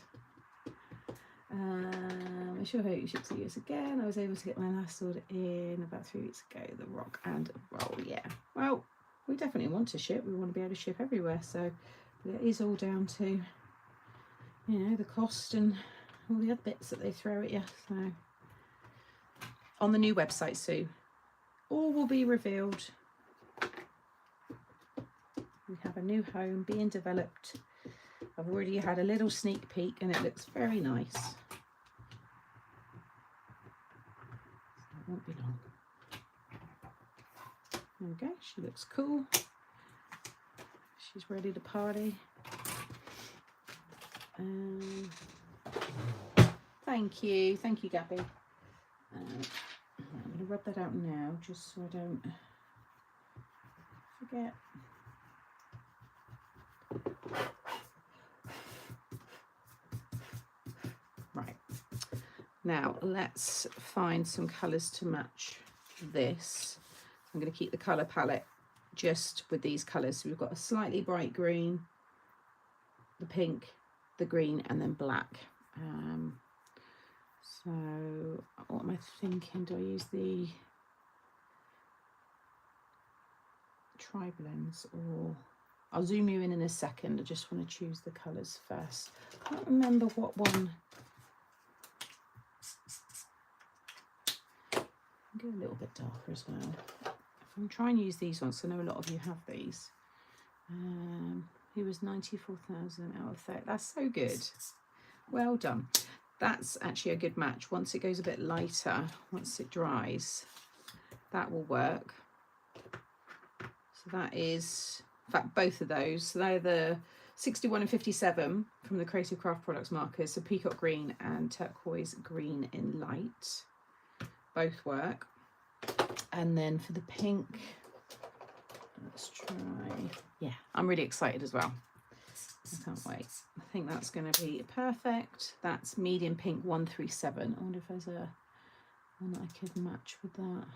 I sure hope you should see us again. I was able to get my last order in about 3 weeks ago, the rock and roll. Well, we definitely want to ship. We want to be able to ship everywhere, so it is all down to, the cost and all the other bits that they throw at you. So on the new website, Sue, all will be revealed. We have a new home being developed. I've already had a little sneak peek and it looks very nice. So it won't be long. There we go, she looks cool. She's ready to party. Thank you, Gabby. I'm going to rub that out now just so I don't forget. Right, now let's find some colours to match this. I'm going to keep the colour palette just with these colours. So we've got a slightly bright green, the pink, the green, and then black. So what am I thinking? Do I use the tri-blends, or I'll zoom you in a second. I just want to choose the colours first. I can't remember what one. I'll go a little bit darker as well. I'm trying to use these ones, so I know a lot of you have these. He was 94,000 out of 30. That's so good. Well done. That's actually a good match. Once it goes a bit lighter, once it dries, that will work. So that is, in fact, both of those. So they're the 61 and 57 from the Creative Craft Products markers. So peacock green and turquoise green in light. Both work. And then for the pink, let's try, yeah, I'm really excited as well. I can't wait. I think that's going to be perfect. That's medium pink 137. I wonder if there's a one that I could match with that.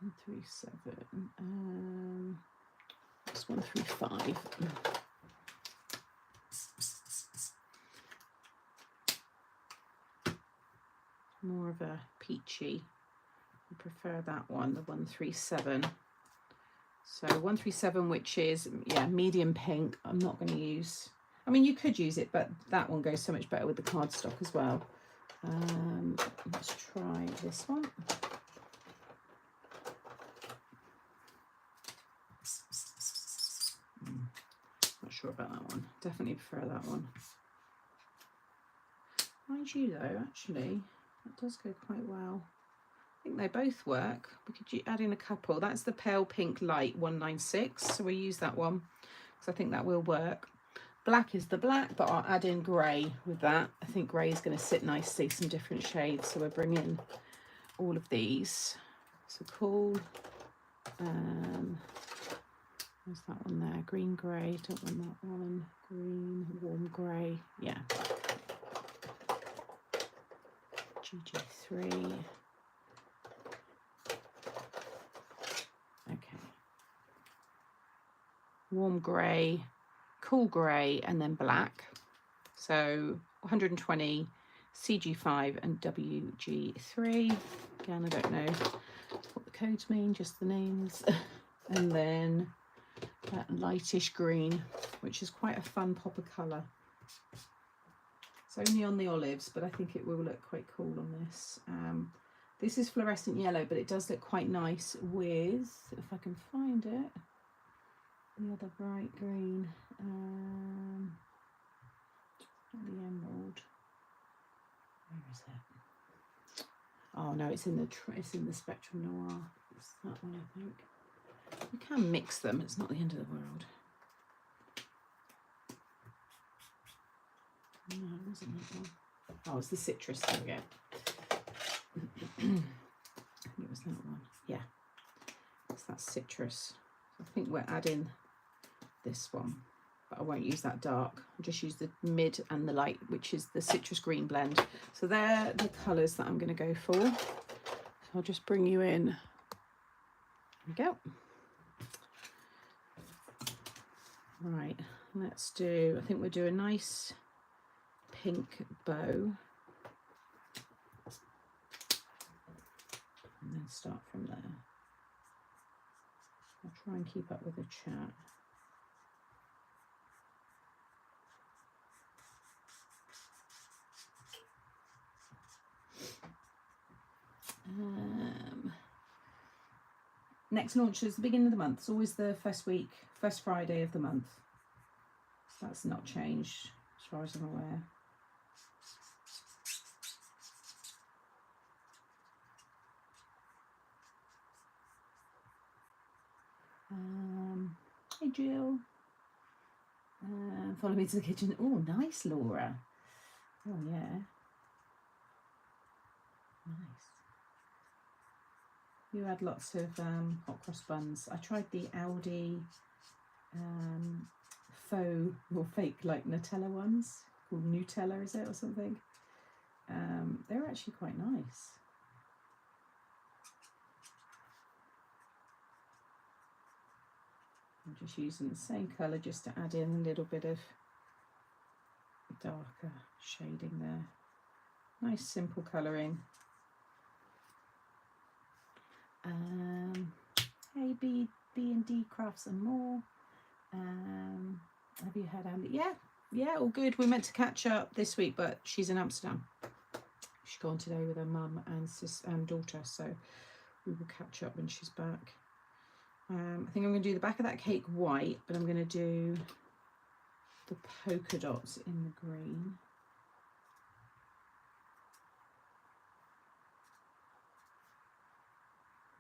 137. That's 135. More of a peachy. I prefer that one, the 137. So 137, which is, yeah, medium pink. I'm not going to use, I mean, you could use it, but that one goes so much better with the cardstock as well. Let's try this one. Not sure about that one. Definitely prefer that one. Mind you though, actually, that does go quite well. I think they both work. We could add in a couple. That's the pale pink light 196, so we'll use that one because I think that will work. Black is the black, but I'll add in grey with that. I think grey is going to sit nicely, some different shades, so we'll bring in all of these. So cool. There's that one there, green grey, don't want that one. Green, warm grey, yeah. GG3. Okay. Warm grey, cool grey, and then black. So 120, CG5 and WG3. Again, I don't know what the codes mean, just the names. And then that lightish green, which is quite a fun pop of colour. It's only on the olives, but I think it will look quite cool on this. This is fluorescent yellow, but it does look quite nice with, if I can find it, the other bright green, not the emerald. Where is it? Oh no, it's in the Spectrum Noir. It's that one, I think. You can mix them. It's not the end of the world. No, it wasn't that one. Oh, it's the citrus. There we go. I think it was that one. Yeah, it's that citrus. I think we're adding this one, but I won't use that dark. I'll just use the mid and the light, which is the citrus green blend. So they're the colours that I'm going to go for. So I'll just bring you in. There we go. Right, let's do, I think we'll do a nice pink bow. And then start from there. I'll try and keep up with the chat. Next launch is the beginning of the month. It's always the first Friday of the month. So that's not changed as far as I'm aware. Hey Jill. Follow me to the kitchen. Oh, nice, Laura. Oh yeah. Nice. You had lots of hot cross buns. I tried the Aldi faux or fake like Nutella ones, called Nutella, is it, or something? They were actually quite nice. I'm just using the same colour just to add in a little bit of darker shading there. Nice simple colouring. Hey B&D Crafts and More. Have you had Andy? Yeah, all good. We're meant to catch up this week, but she's in Amsterdam. She's gone today with her mum and daughter, so we will catch up when she's back. I think I'm going to do the back of that cake white, but I'm going to do the polka dots in the green.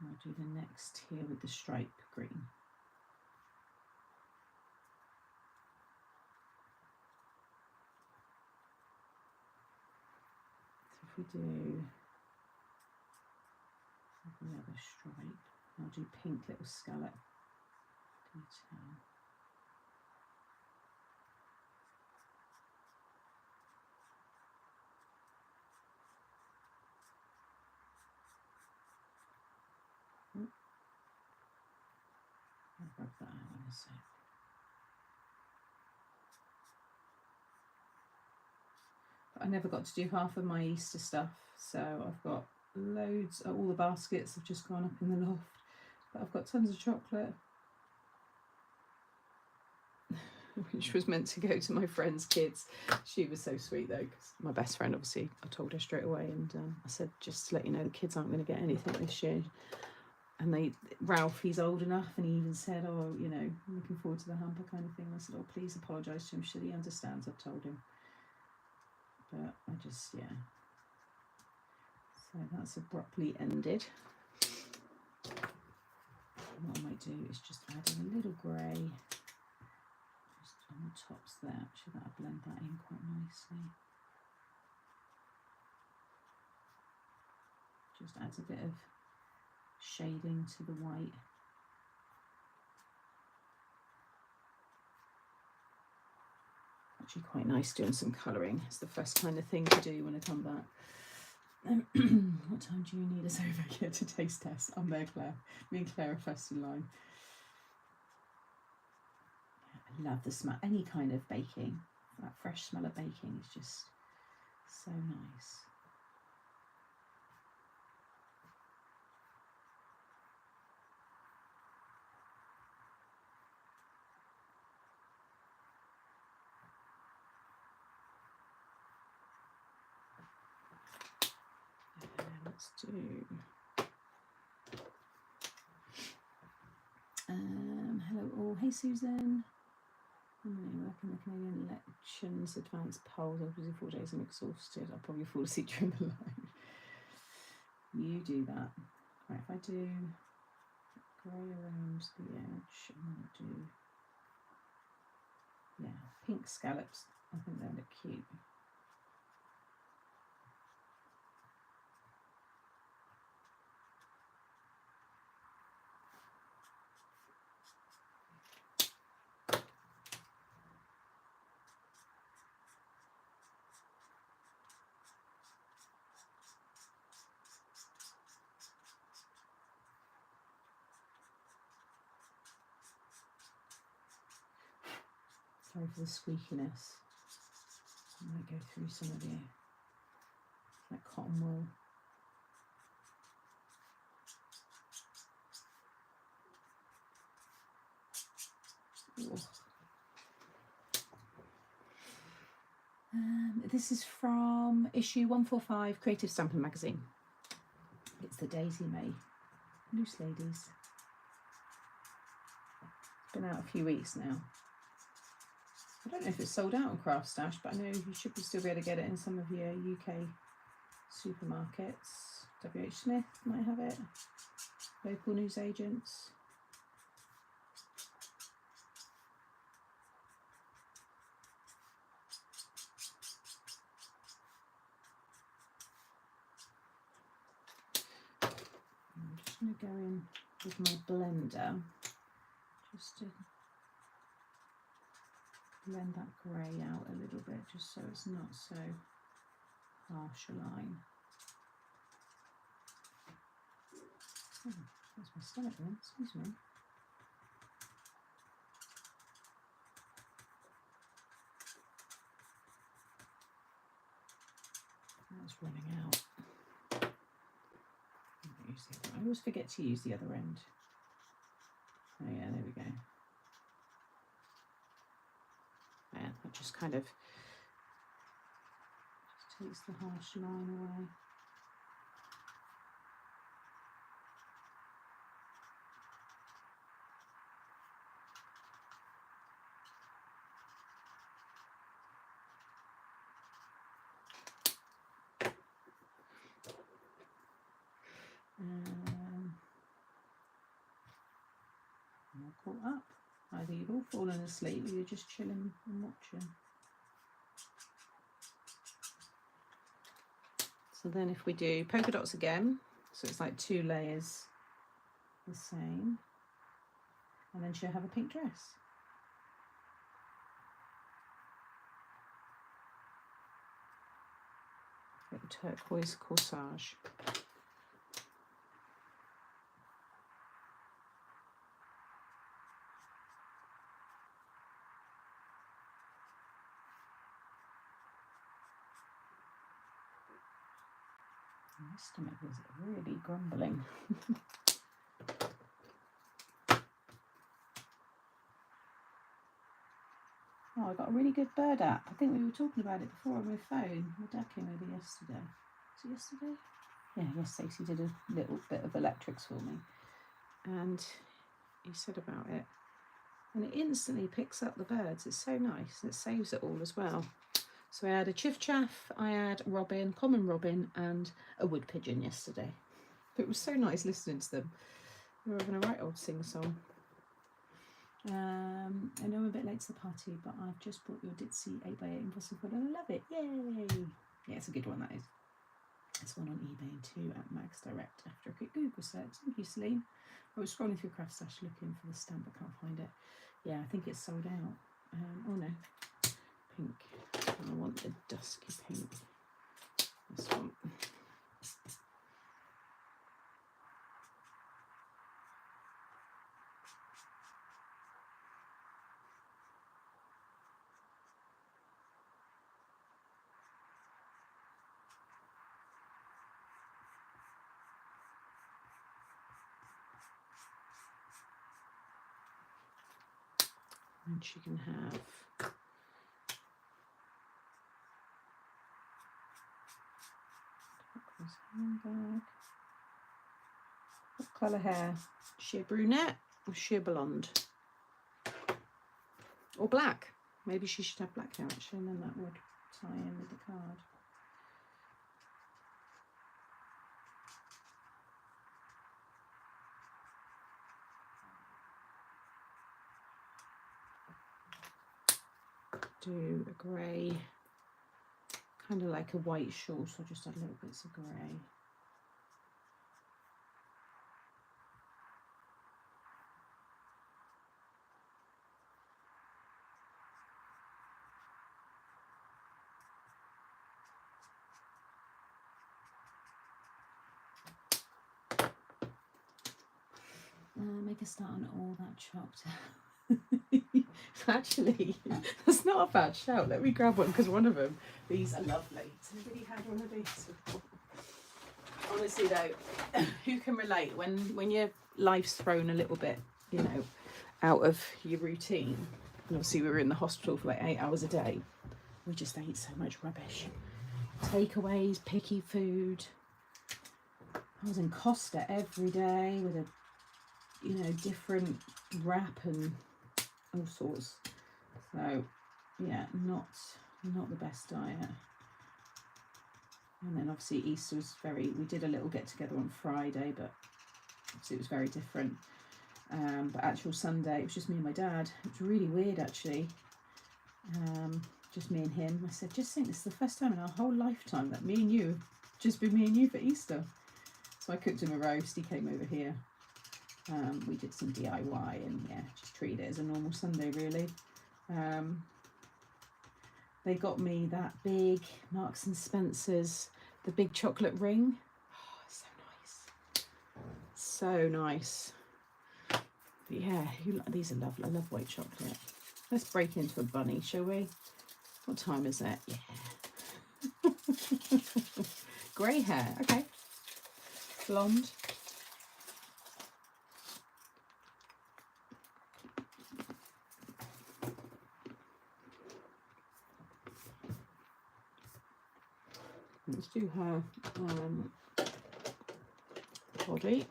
And I'll do the next here with the stripe green. So if we do the other stripe, I'll do pink little scallop detail. I'll rub that out in a sec. But I never got to do half of my Easter stuff, so I've got loads. All the baskets have just gone up in the loft, but I've got tons of chocolate, which was meant to go to my friend's kids. She was so sweet though, because my best friend, obviously, I told her straight away, and I said, just to let you know, the kids aren't going to get anything this year. And Ralph, he's old enough, and he even said, oh, you know, I'm looking forward to the hamper kind of thing. I said, oh, please apologise to him. She said he understands, I've told him. But I just, yeah. So that's abruptly ended. What I might do is just add in a little grey just on the tops there. Actually, that'll blend that in quite nicely. Just adds a bit of shading to the white. Actually quite nice doing some colouring. It's the first kind of thing to do when I come back. What time do you need us over here to taste test? I'm there, Claire. Me and Claire are first in line. Yeah, I love the smell. Any kind of baking, that fresh smell of baking is just so nice. Let's do hello all. Hey Susan. I'm working the Canadian elections advanced polls. I was busy 4 days. I'm exhausted. I'll probably fall asleep during the live. You do that. Right, if I do grey around the edge, I'm going to do, yeah, pink scallops. I think they look cute. Sorry for the squeakiness. I might go through some of the like cotton wool. This is from issue 145, Creative Stamping Magazine. It's the Daisy May Loose Ladies. It's been out a few weeks now. I don't know if it's sold out on Craft Stash, but I know you should still be able to get it in some of your UK supermarkets. WH Smith might have it. Local newsagents. I'm just going to go in with my blender just to blend that grey out a little bit, just so it's not so harsh a line. Oh, that's my stomach then, excuse me. That's running out. I always forget to use the other end. Oh yeah, there we go. Yeah, that just kind of takes the harsh line away. All caught up. Either you've all fallen asleep or you're just chilling and watching. So then if we do polka dots again, so it's like 2 layers the same, and then she'll have a pink dress. Little turquoise corsage. My stomach is really grumbling. Oh, I got a really good bird app. I think we were talking about it before on my phone. My dad came over yesterday. Was it yesterday? Yeah, yesterday. He did a little bit of electrics for me. And he said about it. And it instantly picks up the birds. It's so nice. And it saves it all as well. So I had a chiff-chaff, I had robin, common robin, and a wood pigeon yesterday. It was so nice listening to them. We were having a right old sing-song. I know I'm a bit late to the party, but I've just bought your Ditzy 8x8 Impossible and I love it. Yay! Yeah, it's a good one, that is. It's one on eBay and 2 at Max Direct after a quick Google search. Thank you, Celine. I was scrolling through Craft Stash looking for the stamp, but can't find it. Yeah, I think it's sold out. Oh no, pink. I want the dusky pink. This one. And she can have handbag. What colour hair? Sheer brunette or sheer blonde? Or black? Maybe she should have black hair actually, and then that would tie in with the card. Do a grey, kind of like a white shawl, so I'll just add little bits of grey. Make a start on all that chopped. Actually, that's not a bad shout. Let me grab one because one of them, these are lovely. Has anybody had one of these before? Honestly though, who can relate when your life's thrown a little bit, you know, out of your routine? And obviously we were in the hospital for like 8 hours a day. We just ate so much rubbish. Takeaways, picky food. I was in Costa every day with a, you know, different wrap and all sorts. So yeah, not the best diet. And then obviously Easter was we did a little get together on Friday, but obviously it was very different. But actual Sunday, it was just me and my dad. It was really weird actually. Just me and him. I said, just think this is the first time in our whole lifetime that me and you, just been me and you for Easter. So I cooked him a roast, he came over here. We did some DIY and yeah, just treated it as a normal Sunday really. They got me that big Marks and Spencer's, the big chocolate ring. Oh, it's so nice. So nice. But yeah, these are lovely. I love white chocolate. Let's break into a bunny, shall we? What time is it? Yeah. Grey hair, okay. Blonde. Let's do her body.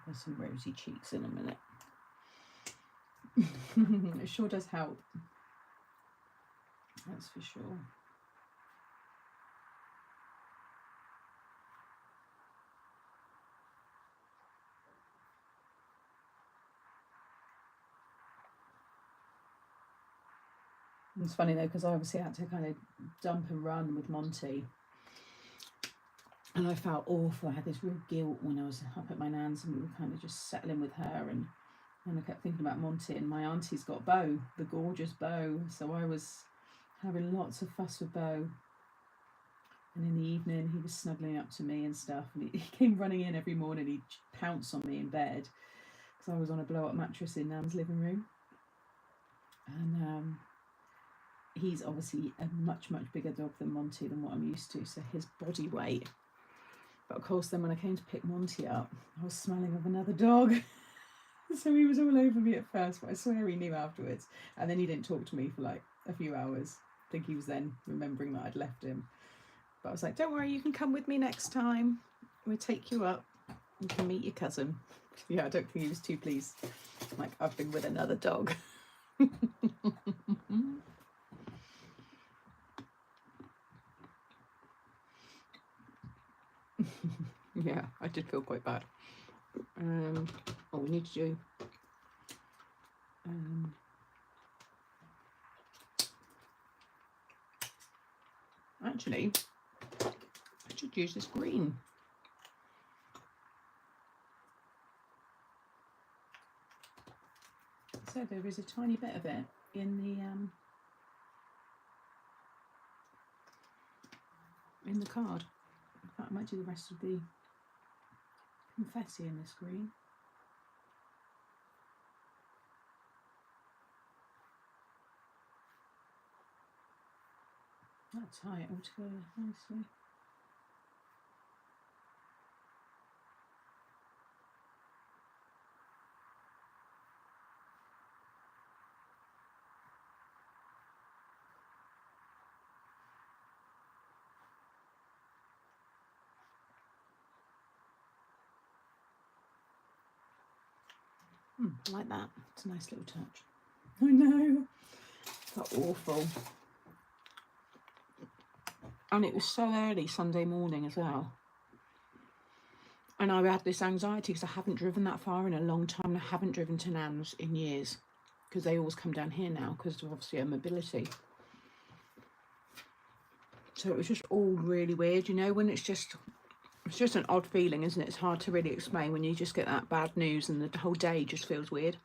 There's some rosy cheeks in a minute. It sure does help. That's for sure. It's funny though, because I obviously had to kind of dump and run with Monty. And I felt awful. I had this real guilt when I was up at my nan's and we were kind of just settling with her. And I kept thinking about Monty, and my auntie's got Bo, the gorgeous Bo. So I was having lots of fuss with Bo. And in the evening, he was snuggling up to me and stuff. And he came running in every morning. He'd pounce on me in bed because I was on a blow-up mattress in Nan's living room. And he's obviously a much, much bigger dog than Monty, than what I'm used to. So his body weight. But of course, then when I came to pick Monty up, I was smelling of another dog. So he was all over me at first, but I swear he knew afterwards. And then he didn't talk to me for like a few hours. I think he was then remembering that I'd left him. But I was like, don't worry, you can come with me next time. We'll take you up. You can meet your cousin. Yeah, I don't think he was too pleased. Like, I've been with another dog. Yeah, I did feel quite bad. What we need to do. Actually, I should use this green. So there is a tiny bit of it in the card. In fact, I might do the rest of the confetti in this green. That'll tie it all together nicely. Like that. It's a nice little touch. I know. Felt awful. And it was so early Sunday morning as well. And I had this anxiety because I haven't driven that far in a long time. I haven't driven to Nan's in years because they always come down here now because of obviously her mobility. So it was just all really weird, you know, when it's just an odd feeling, isn't it? It's hard to really explain when you just get that bad news and the whole day just feels weird.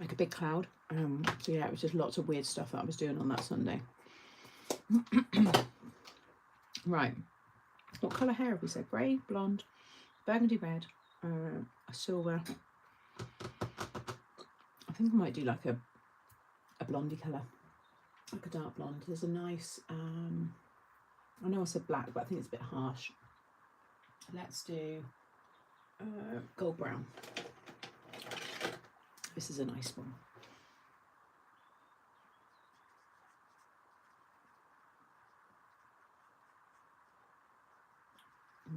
Like a big cloud. So yeah, it was just lots of weird stuff that I was doing on that Sunday. Right. What colour hair have we said? Grey, blonde, burgundy red, a silver. I think I might do like a blondie colour. Like a dark blonde. There's a nice, I know I said black, but I think it's a bit harsh. Let's do gold brown. This is a nice one.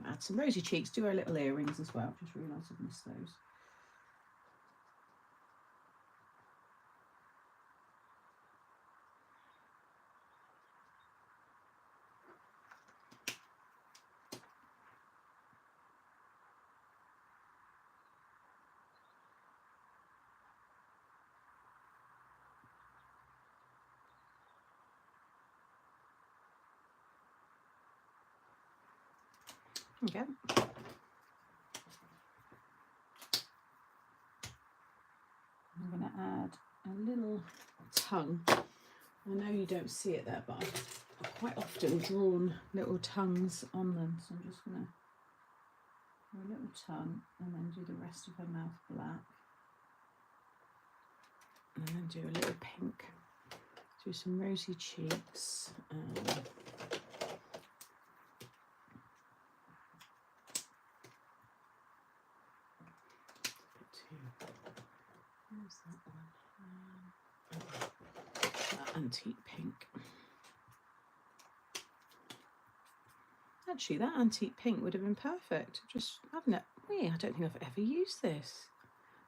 Add some rosy cheeks, do our little earrings as well. Just realised I've missed those. Okay. I'm going to add a little tongue. I know you don't see it there, but I've quite often drawn little tongues on them. So I'm just going to do a little tongue and then do the rest of her mouth black. And then do a little pink. Do some rosy cheeks. Where's that one? That antique pink. Actually, that antique pink would have been perfect. Just having it. Wait, I don't think I've ever used this.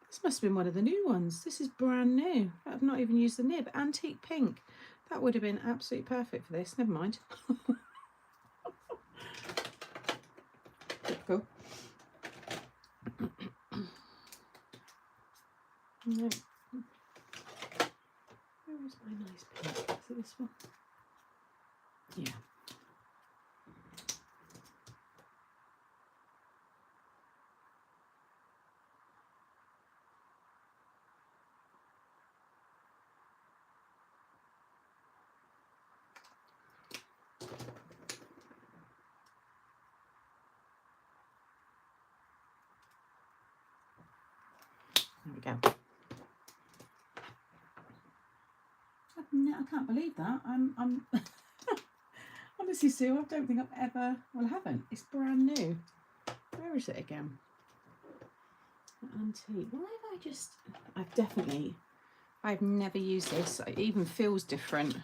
This must have been one of the new ones. This is brand new. I've not even used the nib. Antique pink. That would have been absolutely perfect for this. Never mind. Cool. No. Where is my nice pink? Is it this one? Yeah. There we go. I can't believe that. I'm honestly, Sue, I don't think I've ever. Well, I haven't. It's brand new. Where is it again? Antique. Why have I just? I've never used this. It even feels different.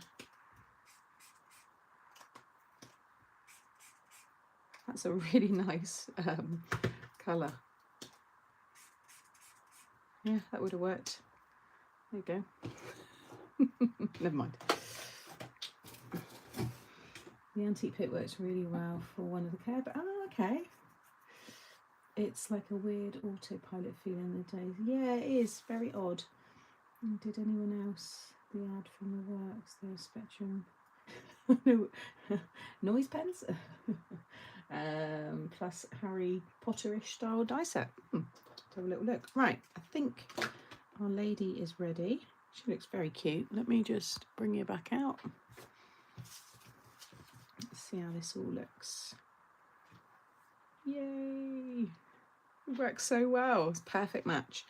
That's a really nice colour. Yeah, that would have worked. There you go. Never mind. The antique pit works really well for one of the care, but okay. It's like a weird autopilot feeling the days. Yeah, it is very odd. Did anyone else? The ad from the works, the Spectrum. No, noise pens. Plus Harry Potterish style die set. Let's have a little look. Right, I think our lady is ready. She looks very cute. Let me just bring you back out. Let's see how this all looks. Yay! It works so well. It's a perfect match.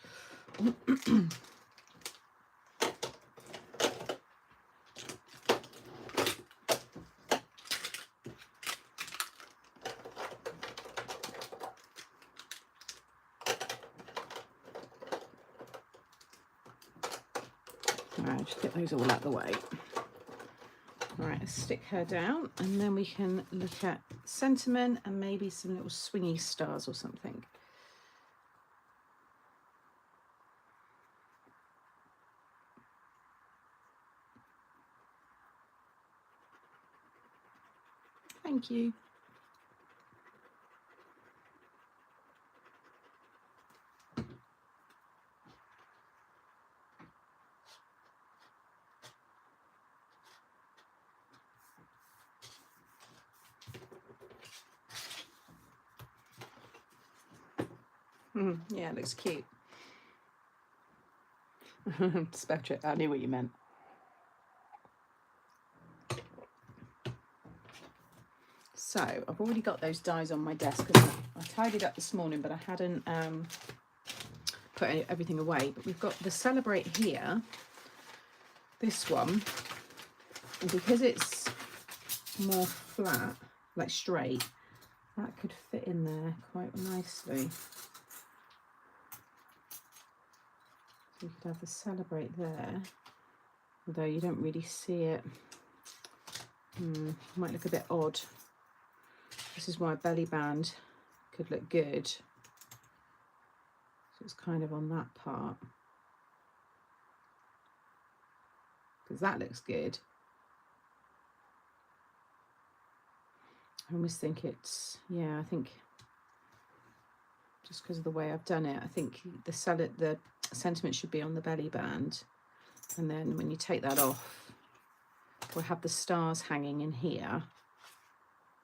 Alright, just get those all out of the way. Alright, let's stick her down and then we can look at sentiment and maybe some little swingy stars or something. Thank you. Yeah, it looks cute. Spell check. I knew what you meant. So I've already got those dies on my desk because I tidied up this morning, but I hadn't put everything away. But we've got the Celebrate here, this one, and because it's more flat, like straight, that could fit in there quite nicely. So you could have the Celebrate there, although you don't really see it. Might look a bit odd. This is why a belly band could look good. So it's kind of on that part. Because that looks good. I almost think it's, yeah, I think just because of the way I've done it, I think the sentiment should be on the belly band. And then when you take that off, we'll have the stars hanging in here.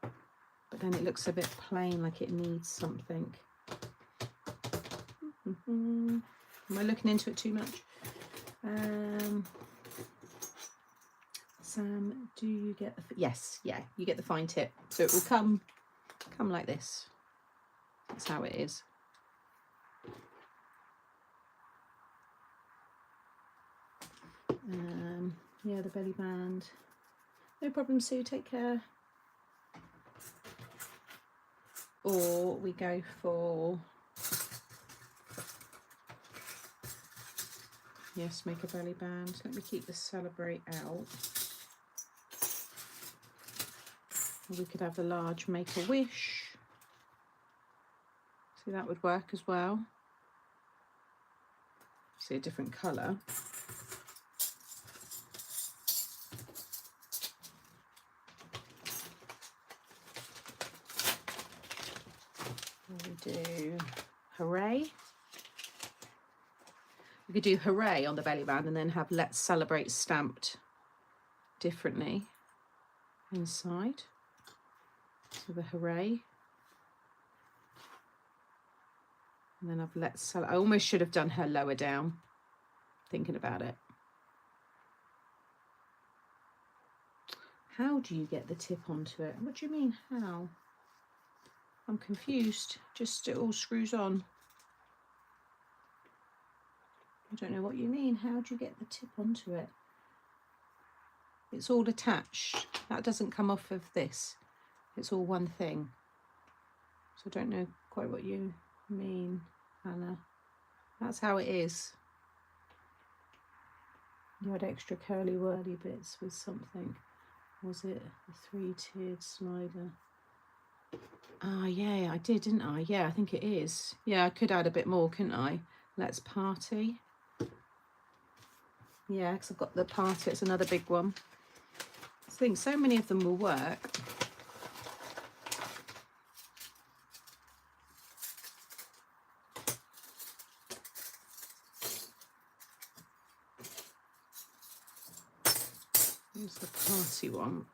But then it looks a bit plain, like it needs something. Am I looking into it too much? Sam, do you get the... Yes, yeah, you get the fine tip. So it will come like this. That's how it is. Yeah, the belly band. No problem, Sue, take care. Or we go for, yes, make a belly band. Let me keep the Celebrate out. Or we could have the large Make-A-Wish. See, that would work as well. See, a different colour. We do Hooray. We could do Hooray on the belly band and then have Let's Celebrate stamped differently inside. So the Hooray. And then I've Let's Celebrate. I almost should have done her lower down, thinking about it. How do you get the tip onto it? What do you mean, how? I'm confused. Just it all screws on. I don't know what you mean. How do you get the tip onto it? It's all attached. That doesn't come off of this. It's all one thing. So I don't know quite what you mean, Anna. That's how it is. You had extra curly whirly bits with something. Was it a 3-tiered slider? Ah, yeah, I did, didn't I? Yeah, I think it is. Yeah, I could add a bit more, couldn't I? Let's Party. Yeah, because I've got the Party. It's another big one. I think so many of them will work. Here's the Party one.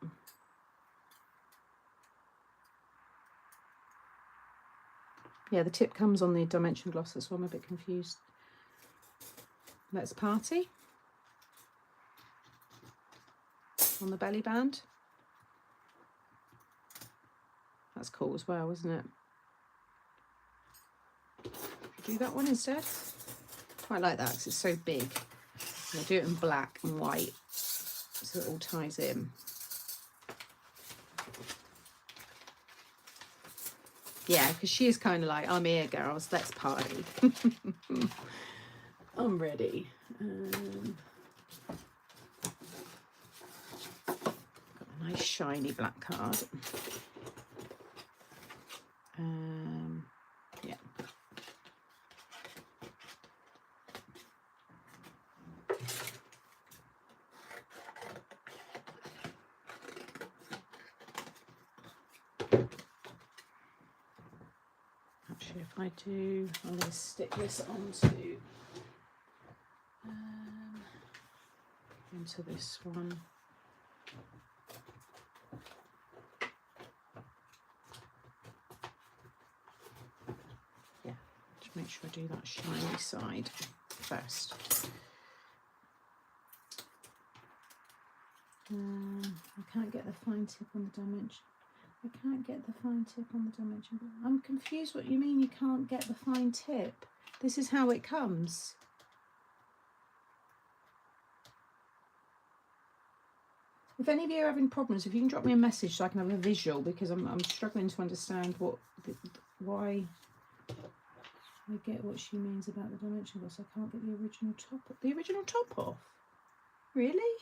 Yeah, the tip comes on the dimension gloss, that's why I'm a bit confused. Let's Party. On the belly band. That's cool as well, isn't it? Should we do that one instead? Quite like that because it's so big. I'll do it in black and white so it all ties in. Yeah, because she is kind of like, I'm here, girls, let's party. I'm ready. Got a nice shiny black card. Yeah. Actually, if I do, I'm going to stick this onto this one. Yeah, just make sure I do that shiny side first. I can't get the fine tip on the dimension. I can't get the fine tip on the dimension. I'm confused what you mean you can't get the fine tip. This is how it comes. If any of you are having problems, if you can drop me a message so I can have a visual, because I'm struggling to understand why. I get what she means about the dimension gloss. I can't get the original top. The original top off? Really?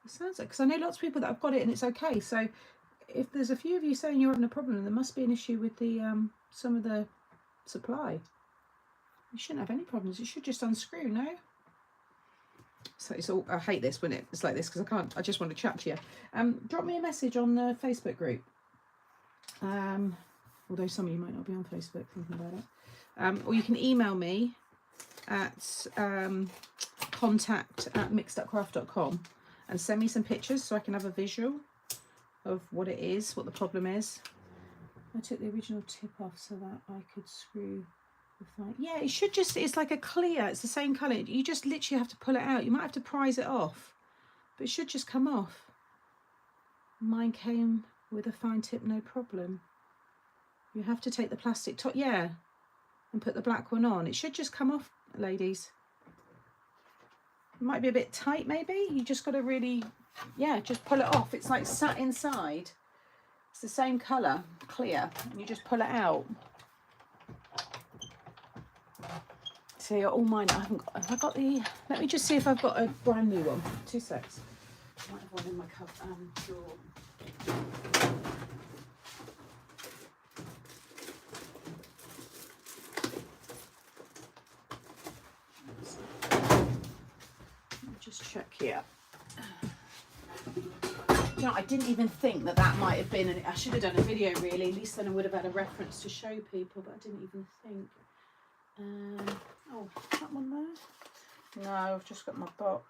It sounds like, because I know lots of people that have got it and it's okay. So if there's a few of you saying you're having a problem, there must be an issue with the some of the supply. You shouldn't have any problems. It should just unscrew, no? So it's all, I hate this when it's like this because I just want to chat to you. Drop me a message on the Facebook group. Although some of you might not be on Facebook, thinking about it. Or you can email me at contact@mixedupcraft.com and send me some pictures so I can have a visual of what it is, what the problem is. I took the original tip off so that I could screw the fine. Yeah, it should just, it's like a clear, it's the same colour. You just literally have to pull it out. You might have to prise it off, but it should just come off. Mine came with a fine tip, no problem. You have to take the plastic top, yeah, and put the black one on. It should just come off, ladies. It might be a bit tight maybe. You just got to really, yeah, just pull it off. It's like sat inside. It's the same colour, clear, and you just pull it out. See, all mine, I haven't got, have I got the, let me just see if I've got a brand new one. 2 secs. I might have one in my drawer. Let me just check here. You know, I didn't even think that that might have been, and I should have done a video really, at least then I would have had a reference to show people, but I didn't even think. Oh, that one there? No, I've just got my box.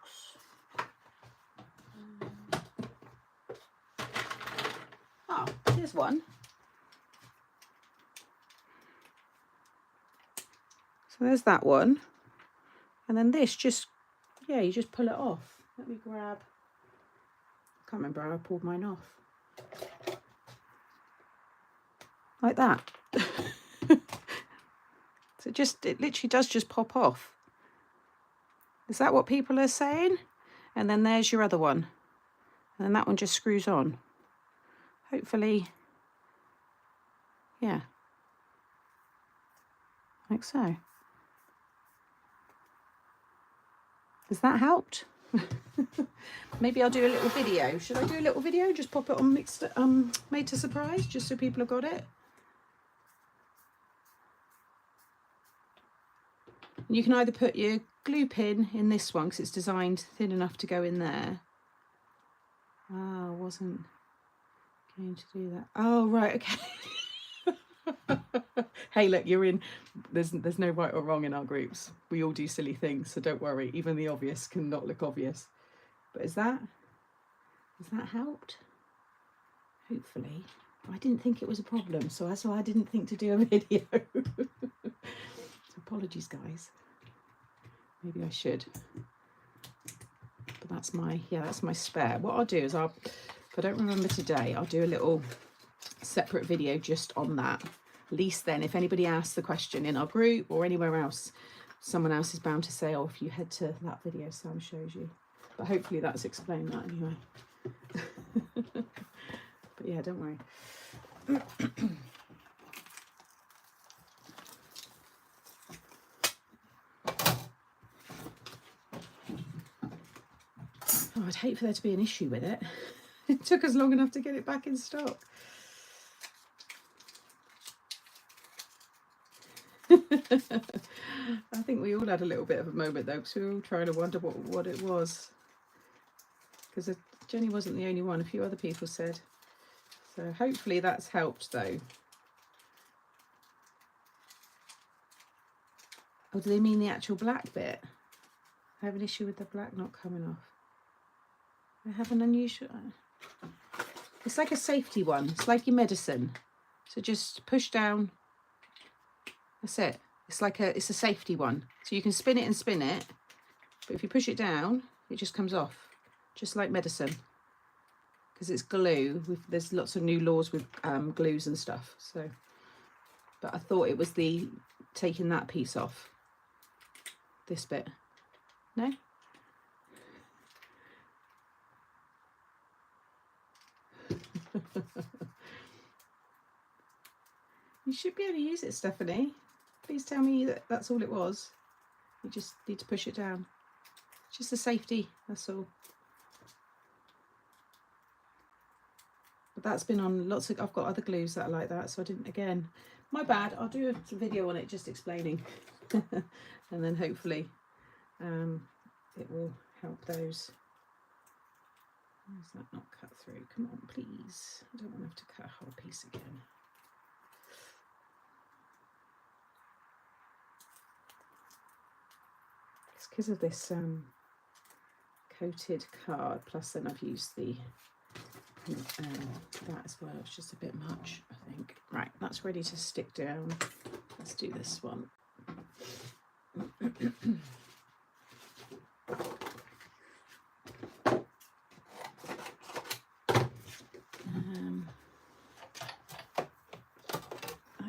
Oh, here's one. So there's that one. And then this just, yeah, you just pull it off. Let me grab, I can't remember how I pulled mine off. Like that. So it literally does just pop off. Is that what people are saying? And then there's your other one. And then that one just screws on. Hopefully, yeah, like so. Has that helped? Maybe I'll do a little video. Should I do a little video? Just pop it on Made to Surprise, just so people have got it. You can either put your glue pin in this one because it's designed thin enough to go in there. Ah, I wasn't going to do that. Oh, right, okay. Hey, look, you're in. There's no right or wrong in our groups. We all do silly things, so don't worry. Even the obvious can not look obvious. But has that helped? Hopefully. I didn't think it was a problem, so that's why I didn't think to do a video. So apologies, guys. Maybe I should. But that's my spare. What I'll do is if I don't remember today, I'll do a little separate video just on that. At least then, if anybody asks the question in our group or anywhere else, someone else is bound to say, oh, if you head to that video Sam shows you. But hopefully that's explained that anyway. But yeah, don't worry. Oh, I'd hate for there to be an issue with it. It took us long enough to get it back in stock. I think we all had a little bit of a moment though, because we were all trying to wonder what it was. Because Jenny wasn't the only one, a few other people said. So hopefully that's helped though. Oh, do they mean the actual black bit? I have an issue with the black not coming off. I have an unusual... It's like a safety one. It's like your medicine. So just push down. That's it. It's a safety one. So you can spin it and spin it. But if you push it down, it just comes off. Just like medicine. Because it's glue. There's lots of new laws with glues and stuff. So, but I thought it was taking that piece off. This bit. No? You should be able to use it, Stephanie. Please tell me that that's all it was. You just need to push it down. Just a safety, that's all. But that's been on lots of, I've got other glues that are like that, so I didn't, again, my bad. I'll do a video on it just explaining. And then hopefully it will help those. Why is that not cut through? Come on, please. I don't want to have to cut a whole piece again. It's because of this coated card, plus then I've used the that as well. It's just a bit much, I think. Right, that's ready to stick down. Let's do this one.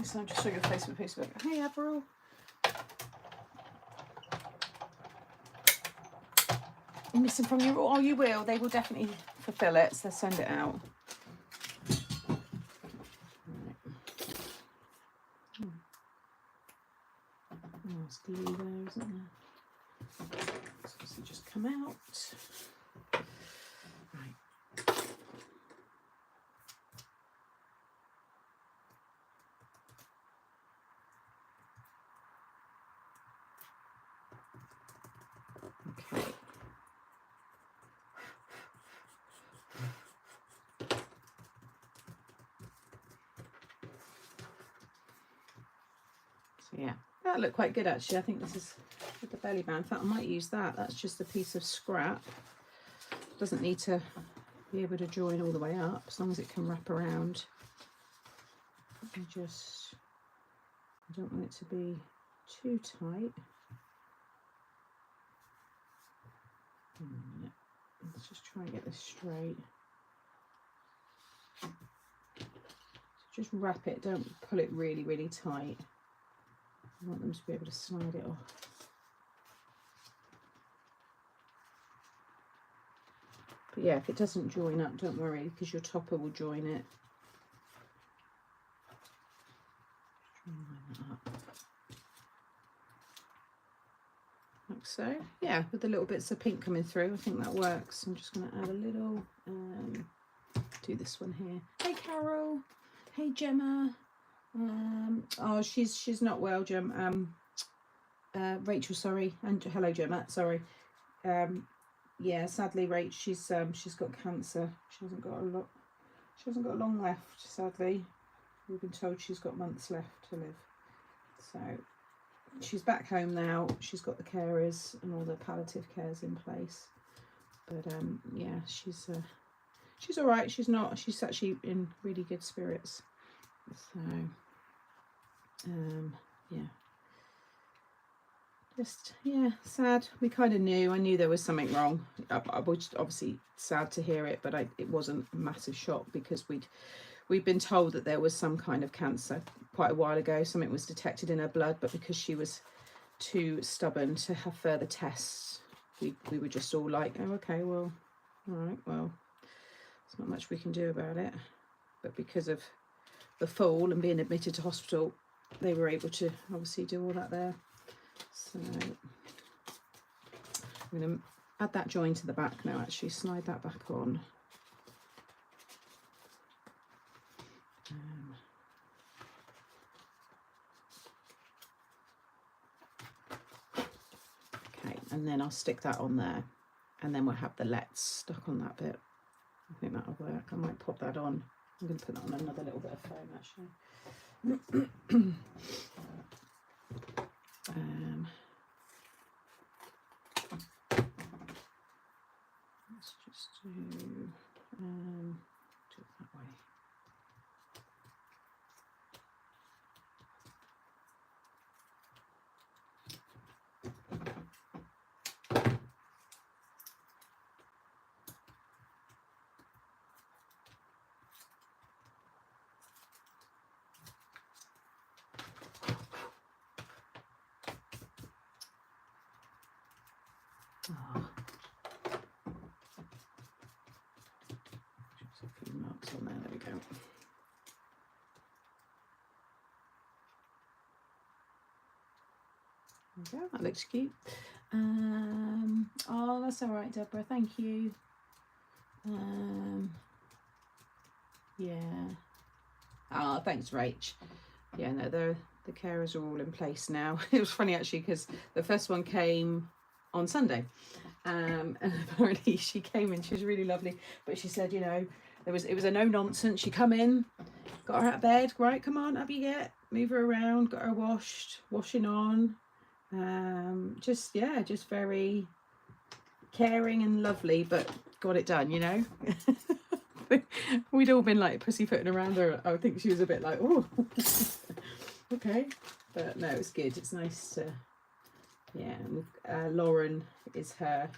So I'm just showing your face on Facebook. Hey, Aperture. missing from you. Oh, you will. They will definitely fulfill it, so send it out. There's glue there, isn't there? So just come out. Right. Okay. So yeah, that looked quite good actually. I think this is with the belly band. In fact, I might use that. That's just a piece of scrap. Doesn't need to be able to join all the way up, as long as it can wrap around. I don't want it to be too tight. Let's just try and get this straight. So just wrap it, don't pull it really, really tight. I want them to be able to slide it off. But yeah, if it doesn't join up, don't worry, because your topper will join it. Try and line that up. Like so. Yeah, with the little bits of pink coming through, I think that works. I'm just going to add a little, do this one here. Hey Carol. Hey Gemma. Oh, she's not well, Gem. Rachel, sorry, and hello Gemma, sorry. Yeah, sadly, Rach, she's got cancer. She hasn't got long left, sadly. We've been told she's got months left to live. So she's back home now. She's got the carers and all the palliative cares in place. But yeah, she's all right. She's actually in really good spirits. So yeah. Just, yeah, sad. We kind of knew. I knew there was something wrong. I was obviously sad to hear it, but it wasn't a massive shock because we'd been told that there was some kind of cancer quite a while ago. Something was detected in her blood, but because she was too stubborn to have further tests, we were just all like, oh, okay, well, all right, well, there's not much we can do about it. But because of the fall and being admitted to hospital, they were able to obviously do all that there. So I'm going to add that join to the back now, actually slide that back on. Okay, and then I'll stick that on there, and then we'll have the let's stuck on that bit. I think that'll work. I might pop that on. I'm going to put that on another little bit of foam actually. Let's just do it that way. Oh. Just a few marks on there, there we go. There we go, that looks cute. Oh, that's all right, Deborah, thank you. Yeah. Oh, thanks, Rach. Yeah, no, the carers are all in place now. It was funny actually because the first one came on Sunday, and apparently she came in, she was really lovely, but she said, you know, it was a no nonsense. She come in, got her out of bed, right, come on, up you get, move her around, got her washed, washing on, just very caring and lovely, but got it done, you know. We'd all been like pussyfooting around her. I think she was a bit like, oh, okay, but no, it's good. It's nice to, yeah. Lauren is her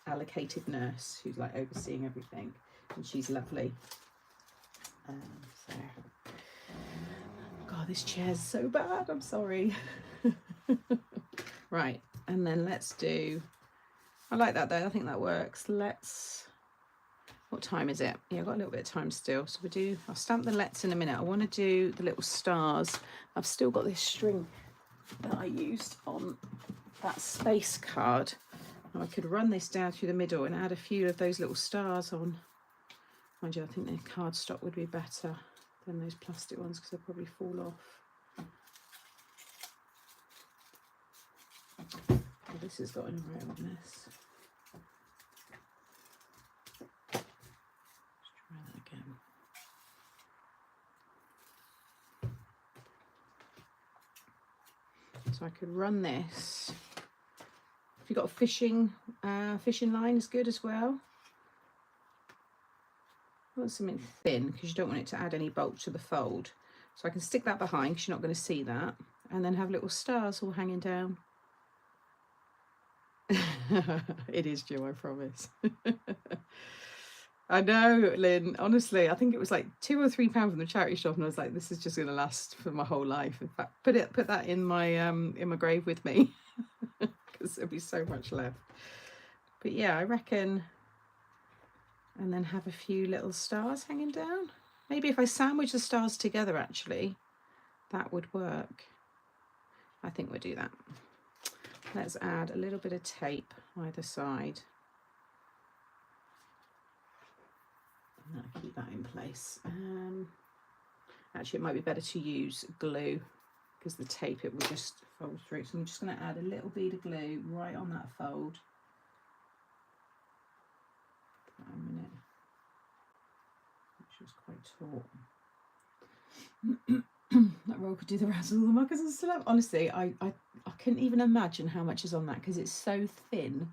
allocated nurse who's like overseeing everything, and she's lovely. So, God, this chair's so bad. I'm sorry. Right, and then let's do I like that though. I think that works. What time is it? Yeah, I've got a little bit of time still. So I'll stamp the let's in a minute. I want to do the little stars. I've still got this string that I used on that space card. And I could run this down through the middle and add a few of those little stars on. Mind you, I think the cardstock would be better than those plastic ones because they'll probably fall off. Oh, this has got an arrow on this. Again. So I could run this. If you've got a fishing line, is good as well. I want something thin because you don't want it to add any bulk to the fold. So I can stick that behind because you're not going to see that, and then have little stars all hanging down. It is Jill, I promise. I know, Lynn. Honestly, I think it was like £2 or £3 from the charity shop, and I was like, "This is just going to last for my whole life." In fact, put that in my grave with me, because there'll be so much left. But yeah, I reckon. And then have a few little stars hanging down. Maybe if I sandwich the stars together, actually, that would work. I think we'll do that. Let's add a little bit of tape either side. And that'll keep that in place. Actually, it might be better to use glue because the tape, it will just fold through. So I'm just going to add a little bead of glue right on that fold. A minute, which was quite taut. That roll could do the razzle of the muckers and still have. Honestly, I couldn't even imagine how much is on that because it's so thin.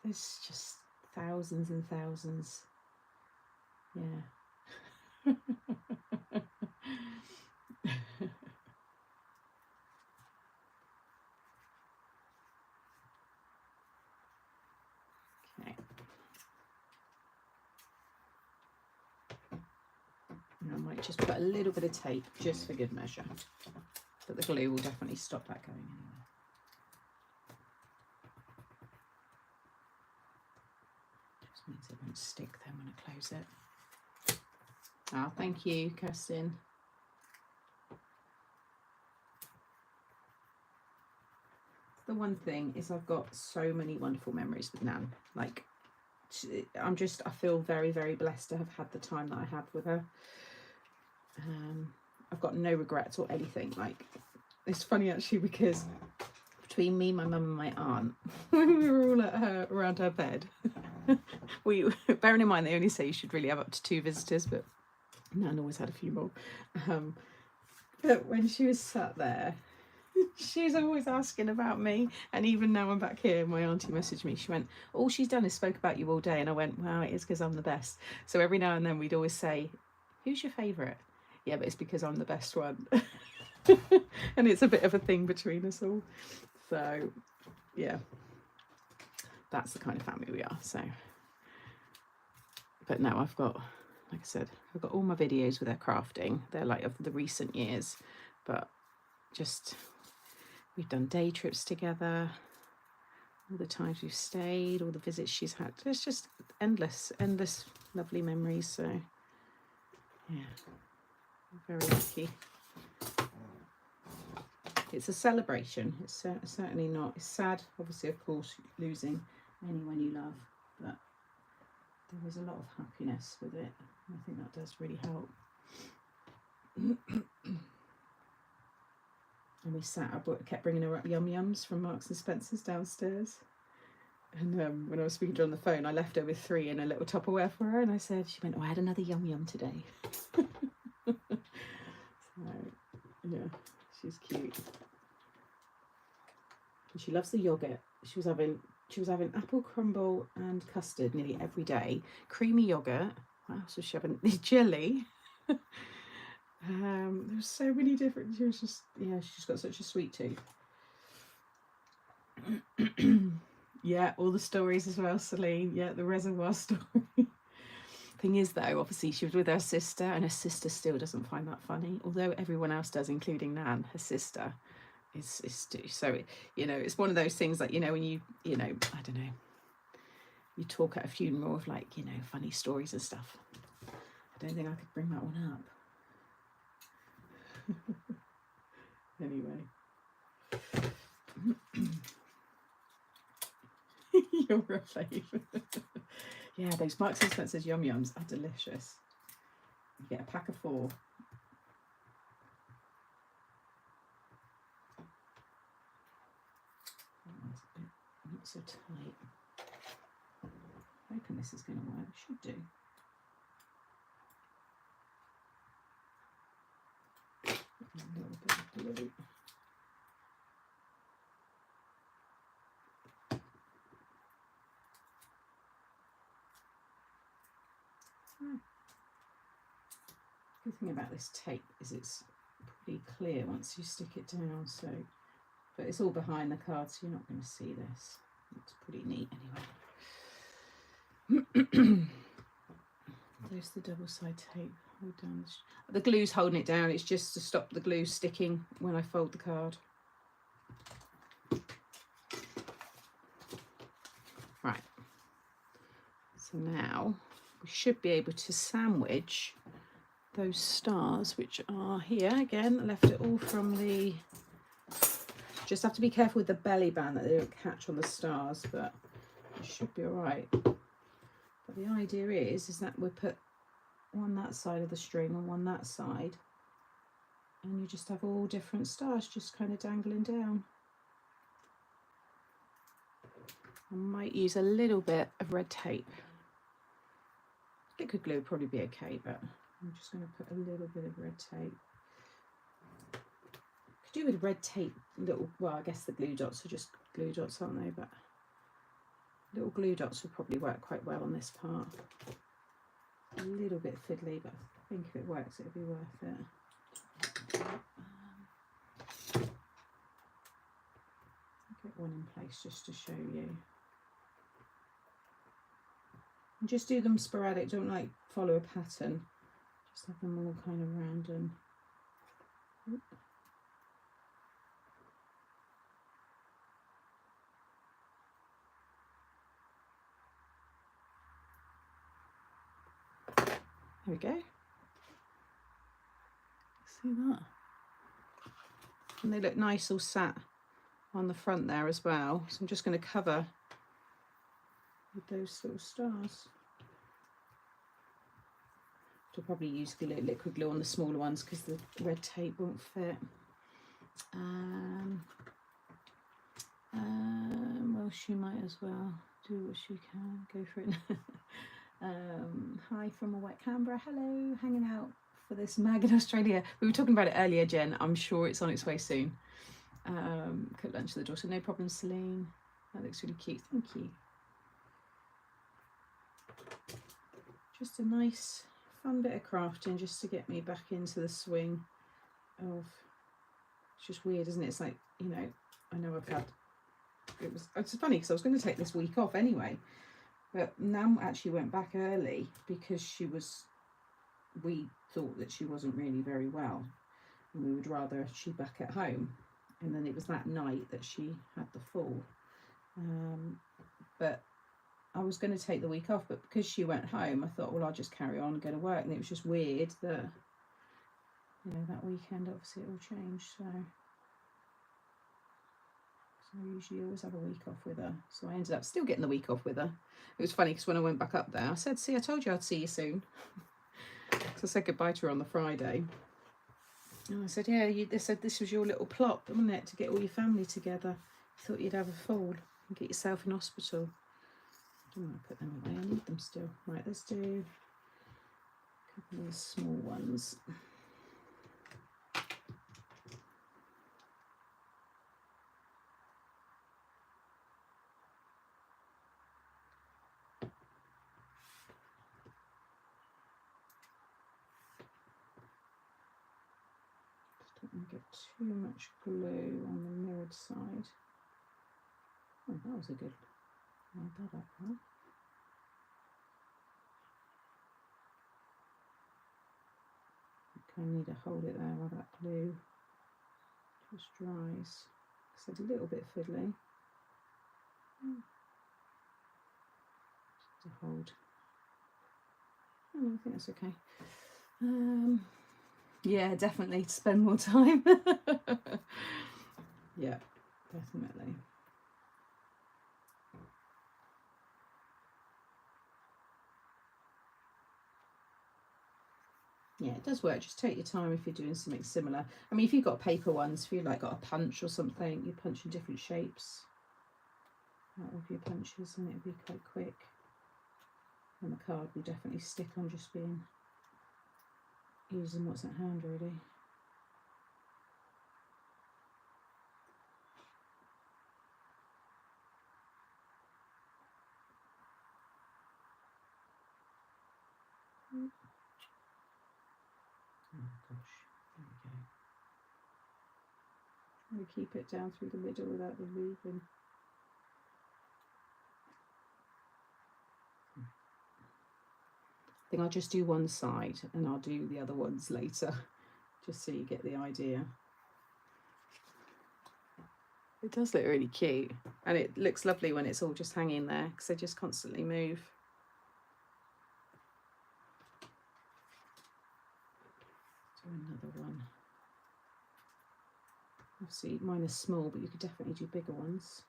There's just thousands and thousands. Yeah. Okay. And I might just put a little bit of tape just for good measure, but the glue will definitely stop that going anyway. Just means it won't stick then when I close it. Oh, thank you, Kirsten. The one thing is I've got so many wonderful memories with Nan. Like, I feel very, very blessed to have had the time that I have with her. I've got no regrets or anything. Like, it's funny actually because between me, my mum and my aunt, when we were all at around her bed, bearing in mind they only say you should really have up to 2 visitors, but Nan always had a few more. But when she was sat there, she's always asking about me, and even now I'm back here, my auntie messaged me. She went, "All she's done is spoke about you all day," and I went, "Wow, it is because I'm the best." So every now and then we'd always say, "Who's your favourite?" Yeah, but it's because I'm the best one. And it's a bit of a thing between us all. So yeah, that's the kind of family we are. So, but no, I've got, like I said, I've got all my videos with her crafting. They're like of the recent years, but just we've done day trips together, all the times we've stayed, all the visits she's had. It's just endless lovely memories. So yeah, I'm very lucky. It's a celebration. It's certainly not. It's sad, obviously, of course, losing anyone you love, but there is a lot of happiness with it. I think that does really help. And we kept bringing her up Yum Yums from Marks and Spencer's downstairs. And when I was speaking to her on the phone, I left her with 3 in a little Tupperware for her, and I said, she went, "Oh, I had another Yum Yum today." So yeah, she's cute. And she loves the yogurt. She was having apple crumble and custard nearly every day. Creamy yogurt. What else was she having? Jelly. There's so many different. She was just, yeah, she's got such a sweet tooth. Yeah, all the stories as well, Celine. Yeah, the reservoir story. Thing is, though, obviously she was with her sister, and her sister still doesn't find that funny, although everyone else does, including Nan, her sister. So, you know, it's one of those things like, you know, when you know, I don't know, you talk at a funeral of like, you know, funny stories and stuff. I don't think I could bring that one up. Anyway. You're a favourite. Yeah, those Marks and Spencer's Yum Yums are delicious. You get a pack of 4. Not so tight. I'm hoping this is going to work. It should do. A little bit of glue. Good thing about this tape is it's pretty clear once you stick it down. So, but it's all behind the card, so you're not going to see this. It's pretty neat anyway. There's the double side tape. Hold down the glue's holding it down. It's just to stop the glue sticking when I fold the card. Right. So now we should be able to sandwich those stars, which are here. Again, I left it all from the... Just have to be careful with the belly band that they don't catch on the stars, but it should be all right. But the idea is that we put one that side of the string and one that side, and you just have all different stars just kind of dangling down. I might use a little bit of red tape. Liquid glue would probably be okay, but I'm just going to put a little bit of red tape. Could do with red tape little, well, I guess the glue dots are just glue dots, aren't they? But little glue dots would probably work quite well on this part. A little bit fiddly, but I think if it works, it'll be worth it. I'll get one in place just to show you. And just do them sporadic, don't like follow a pattern. Just have them all kind of random. Oop. There we go. See that? And they look nice all sat on the front there as well. So I'm just going to cover with those little stars. I'll probably use liquid glue on the smaller ones because the red tape won't fit. Well, she might as well do what she can. Go for it. Hi from a wet Canberra. Hello, hanging out for this mag in Australia. We were talking about it earlier, Jen. I'm sure it's on its way soon. Cook lunch for the daughter. No problem, Celine. That looks really cute. Thank you. Just a nice, fun bit of crafting just to get me back into the swing of. It's just weird, isn't it? It's like, you know, I know I've had. It's funny because I was going to take this week off anyway. But Nam actually went back early because we thought that she wasn't really very well and we would rather she back at home. And then it was that night that she had the fall. But I was going to take the week off, but because she went home, I thought, well, I'll just carry on and go to work. And it was just weird that, you know, that weekend obviously it all changed. So I usually always have a week off with her. So I ended up still getting the week off with her. It was funny because when I went back up there, I said, see, I told you I'd see you soon. Because I said goodbye to her on the Friday. And I said, yeah, they said this was your little plot, wasn't it, to get all your family together. You thought you'd have a fall and get yourself in hospital. I don't want to put them away, I need them still. Right, let's do a couple of small ones. Don't get too much glue on the mirrored side. Oh, that was a good one. I like that. I kind of need to hold it there while that glue just dries. So it's a little bit fiddly. Just to hold. Oh, I think that's okay. Yeah, definitely spend more time. Yeah, definitely. Yeah, it does work. Just take your time if you're doing something similar. I mean, if you've got paper ones, if you've like got a punch or something, you punch in different shapes out of your punches and it'll be quite quick. And the card will definitely stick on just being using what's at hand, really. Oh gosh, there we go. Try to keep it down through the middle without them moving. I think I'll just do one side and I'll do the other ones later, just so you get the idea. It does look really cute, and it looks lovely when it's all just hanging there because they just constantly move. Do another one. Obviously mine is small, but you could definitely do bigger ones.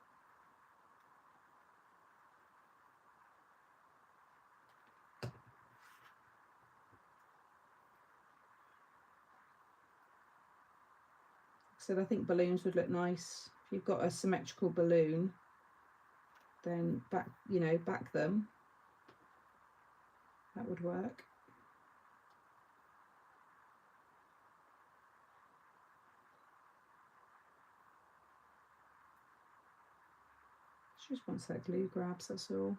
So I think balloons would look nice. If you've got a symmetrical balloon, then back them. That would work. Just once that glue grabs, that's all.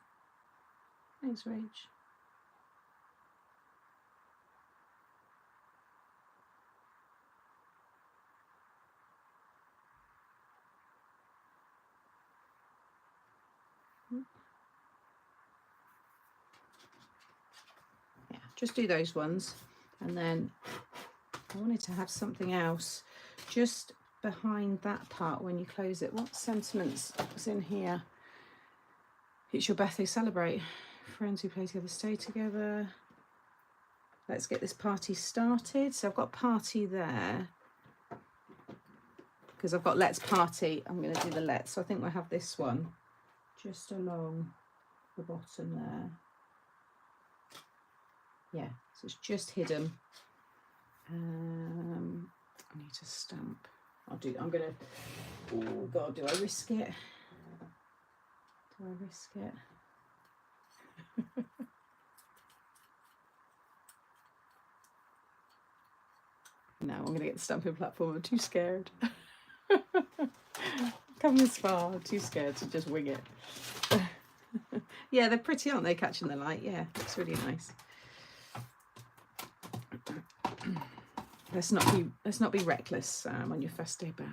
Thanks, Rach. Yeah, just do those ones, and then I wanted to have something else just behind that part when you close it. What sentiments was in here? It's your birthday, celebrate. Friends who play together stay together. Let's get this party started. So I've got party there because I've got let's party. I'm going to do the let's. So I think we'll have this one just along the bottom there. Yeah, so it's just hidden. I need to stamp. I'm gonna, oh God, do I risk it? Do I risk it? No, I'm gonna get the stamping platform. I'm too scared. Come this far, I'm too scared to just wing it. Yeah, they're pretty, aren't they, catching the light? Yeah, looks really nice. Let's not be reckless on your first day back.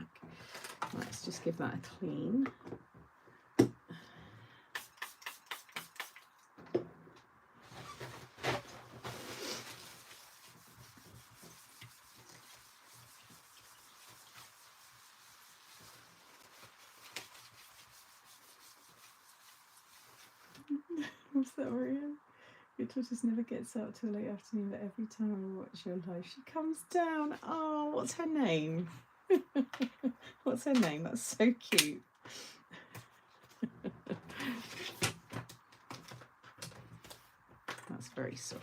Let's just give that a clean. I'm sorry. Rachel just never gets up till late afternoon, but every time I watch your live, she comes down. Oh, what's her name? What's her name? That's so cute. That's very sweet.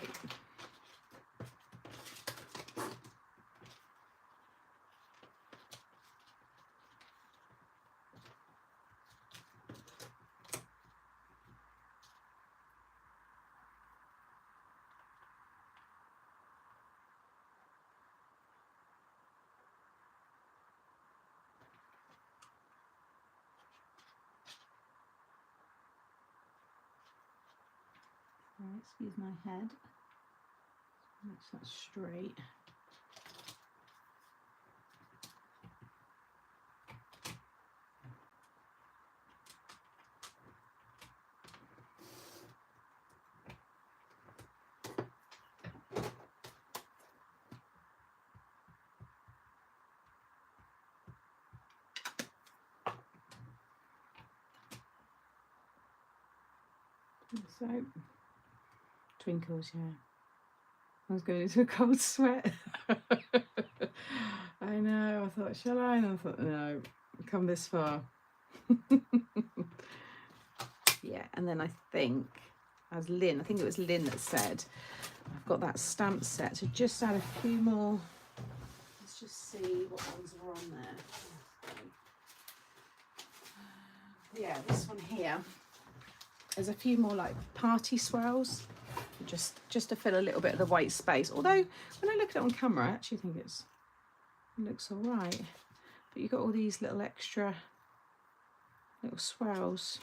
Excuse my head. Make that straight. So, twinkles, yeah. I was going into a cold sweat. I know, I thought, shall I? And I thought, no, come this far. Yeah, and then I think, as Lynn, I think it was Lynn that said, I've got that stamp set to just add a few more. Let's just see what ones are on there. Yeah, this one here. There's a few more like party swirls, just to fill a little bit of the white space. Although when I look at it on camera, I actually think it looks all right. But you've got all these little extra little swirls.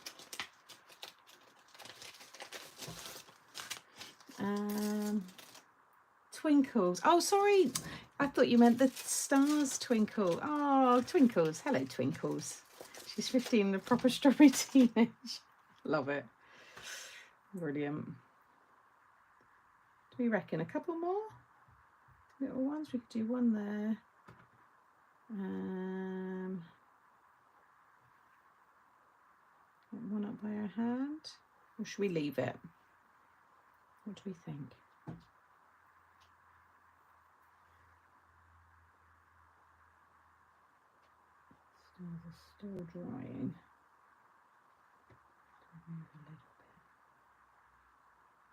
Twinkles. Oh, sorry. I thought you meant the stars twinkle. Oh, Twinkles. Hello, Twinkles. She's 15, a proper strawberry teenage. Love it. Brilliant. Do we reckon a couple more little ones? We could do one there. One up by her hand. Or should we leave it? What do we think? Stars are still drying. Move a little bit.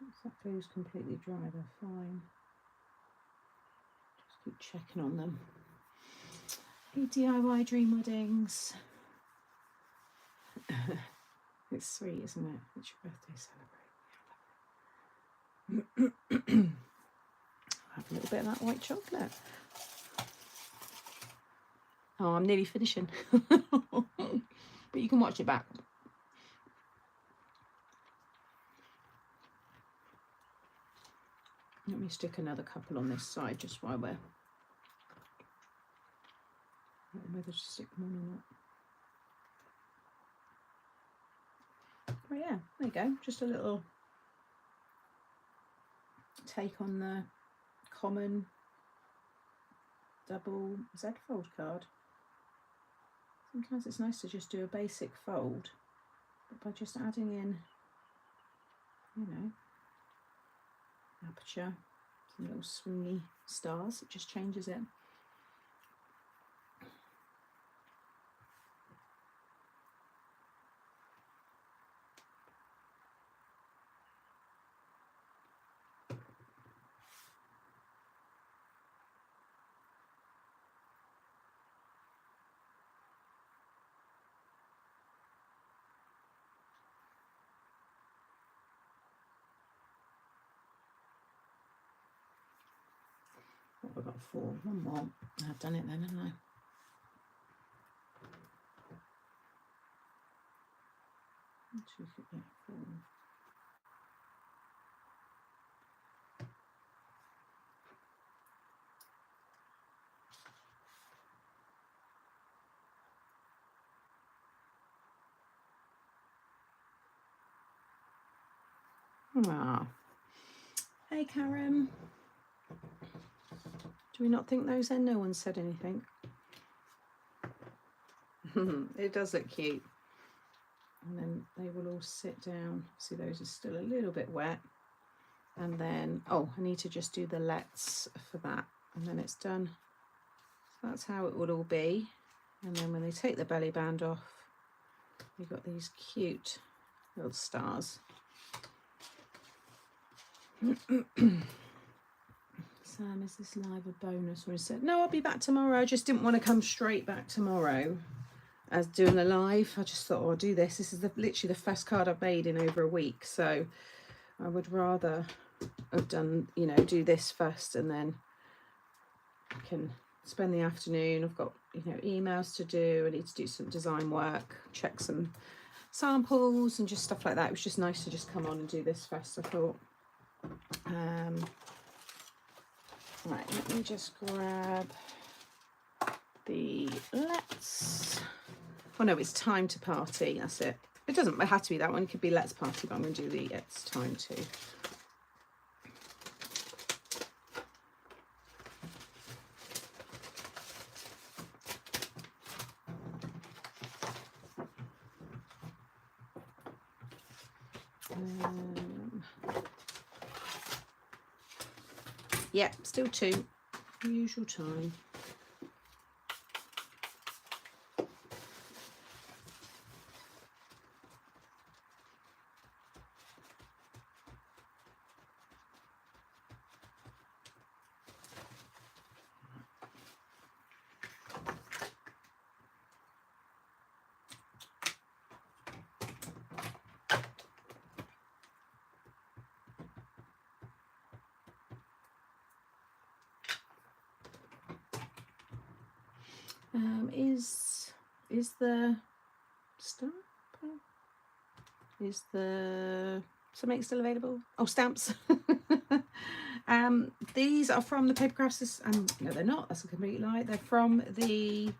Once that glue's completely dry, they're fine. Just keep checking on them. Hey, DIY Dream Weddings. It's sweet, isn't it? It's your birthday celebrate. I'll have a little bit of that white chocolate. Oh, I'm nearly finishing. But you can watch it back. Let me stick another couple on this side just while we're... I don't know whether to stick them on or not. Oh yeah, there you go. Just a little take on the common double Z fold card. Sometimes it's nice to just do a basic fold, but by just adding in, you know, aperture, some little swingy stars, it just changes it. I've got 4, one more. I've done it then, haven't I? Actually, yeah, 4. Ah. Hey, Karen. Do we not think those then? No one said anything. It does look cute. And then they will all sit down. See, those are still a little bit wet. And then, oh, I need to just do the lets for that. And then it's done. So that's how it would all be. And then when they take the belly band off, you've got these cute little stars. Sam, is this live a bonus or is it? No, I'll be back tomorrow. I just didn't want to come straight back tomorrow as doing a live. I just thought, oh, I'll do this. This is literally the first card I've made in over a week. So I would rather have done, you know, do this first and then I can spend the afternoon. I've got, you know, emails to do. I need to do some design work, check some samples and just stuff like that. It was just nice to just come on and do this first, I thought. Right, let me just grab the let's. Oh no, it's time to party. That's it. It doesn't have to be that one. It could be let's party, but I'm going to do the it's time to. Yeah, still 2, usual time. Is the stamp? Is the something still available? Oh, stamps. These are from the Paper Crafts. No, they're not. That's a complete lie. They're from the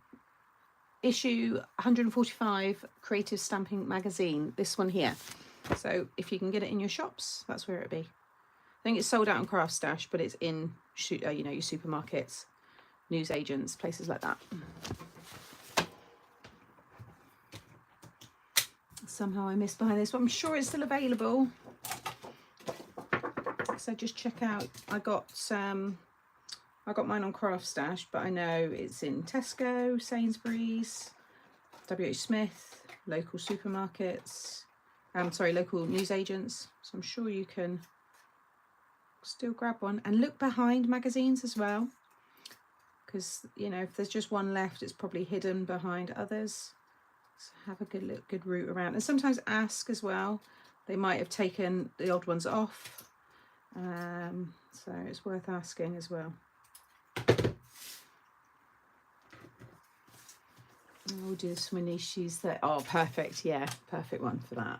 issue 145 Creative Stamping Magazine. This one here. So if you can get it in your shops, that's where it'll be. I think it's sold out on Craft Stash, but it's in you know, your supermarkets, news agents, places like that. Somehow I missed behind this, but I'm sure it's still available. So just check out. I got mine on Craft Stash, but I know it's in Tesco, Sainsbury's, WH Smith, local supermarkets. Local news agents. So I'm sure you can still grab one, and look behind magazines as well, because you know, if there's just one left, it's probably hidden behind others. So have a good route around, and sometimes ask as well. They might have taken the odd ones off, so it's worth asking as well. We'll do the swinny shoes there. Oh, perfect. Yeah, perfect one for that.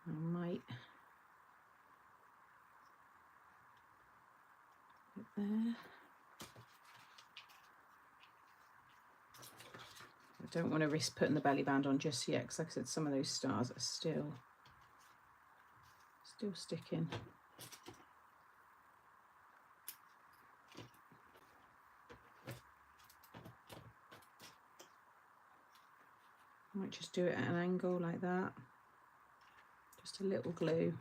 I might put there. I don't want to risk putting the belly band on just yet, because like I said, some of those stars are still sticking. I might just do it at an angle like that. Just a little glue.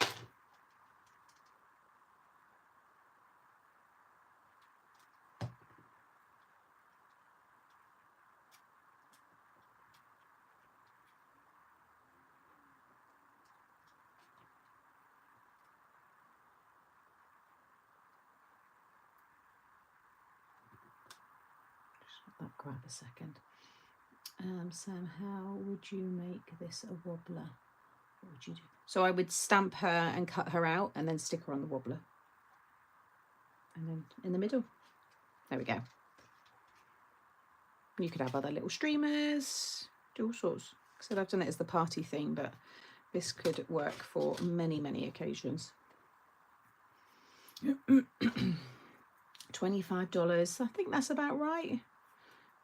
Let that grab a second. Sam, how would you make this a wobbler? What would you do? So I would stamp her and cut her out, and then stick her on the wobbler. And then in the middle. There we go. You could have other little streamers, do all sorts. So I've done it as the party thing, but this could work for many, many occasions. $25. I think that's about right,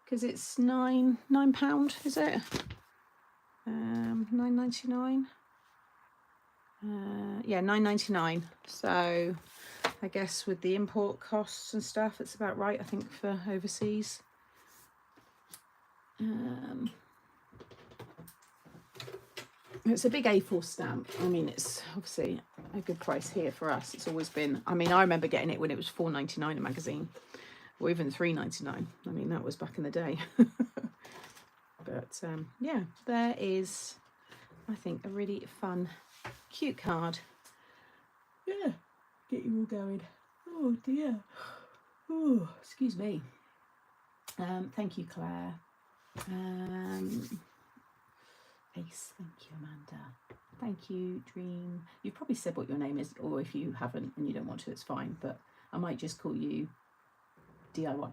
because it's £9, is it? $9.99. Yeah, $9.99. So I guess with the import costs and stuff, it's about right, I think, for overseas. It's a big A4 stamp. I mean, it's obviously a good price here for us. It's always been. I mean, I remember getting it when it was $4.99 a magazine, or even $3.99. I mean, that was back in the day. But yeah, there is, I think, a really fun, cute card. Yeah, get you all going. Oh dear. Oh, excuse me. Thank you, Claire. Ace, thank you, Amanda. Thank you, Dream. You've probably said what your name is, or if you haven't and you don't want to, it's fine, but I might just call you DIY.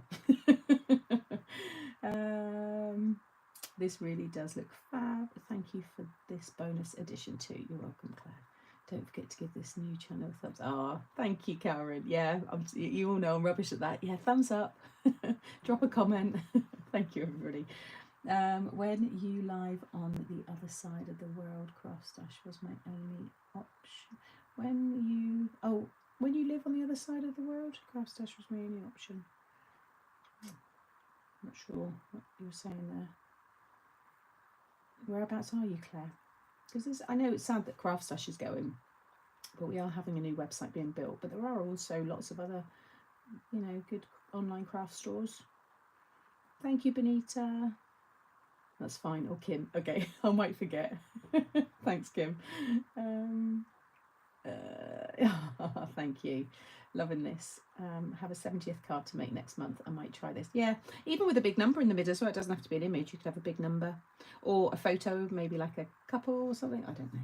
This really does look fab. Thank you for this bonus edition too. You're welcome, Claire. Don't forget to give this new channel a thumbs up. Oh, thank you, Karen. Yeah, you all know I'm rubbish at that. Yeah, thumbs up. Drop a comment. Thank you, everybody. When you live on the other side of the world, Craft Stash was my only option. When you live on the other side of the world, Craft Stash was my only option. Not sure what you were saying there. Whereabouts are you, Claire? because I know it's sad that Craft Stash is going, but we are having a new website being built. But there are also lots of other, you know, good online craft stores. Thank you, Benita. That's fine. Or Kim. Okay, I might forget. Thanks, Kim. Thank you. Loving this. Have a 70th card to make next month. I might try this. Yeah, even with a big number in the middle, so it doesn't have to be an image. You could have a big number or a photo, maybe like a couple or something. I don't know.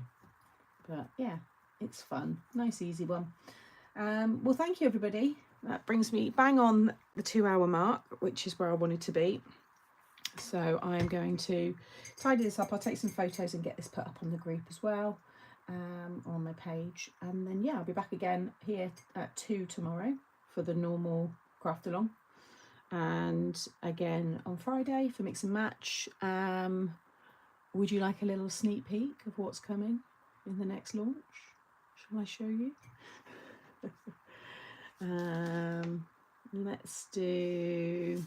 But yeah, it's fun. Nice, easy one. Well, thank you, everybody. That brings me bang on the 2-hour mark, which is where I wanted to be. So I am going to tidy this up. I'll take some photos and get this put up on the group as well, on my page. And then, yeah, I'll be back again here at 2 tomorrow for the normal craft along. And again on Friday for Mix and Match. Would you like a little sneak peek of what's coming in the next launch? Shall I show you? Let's do...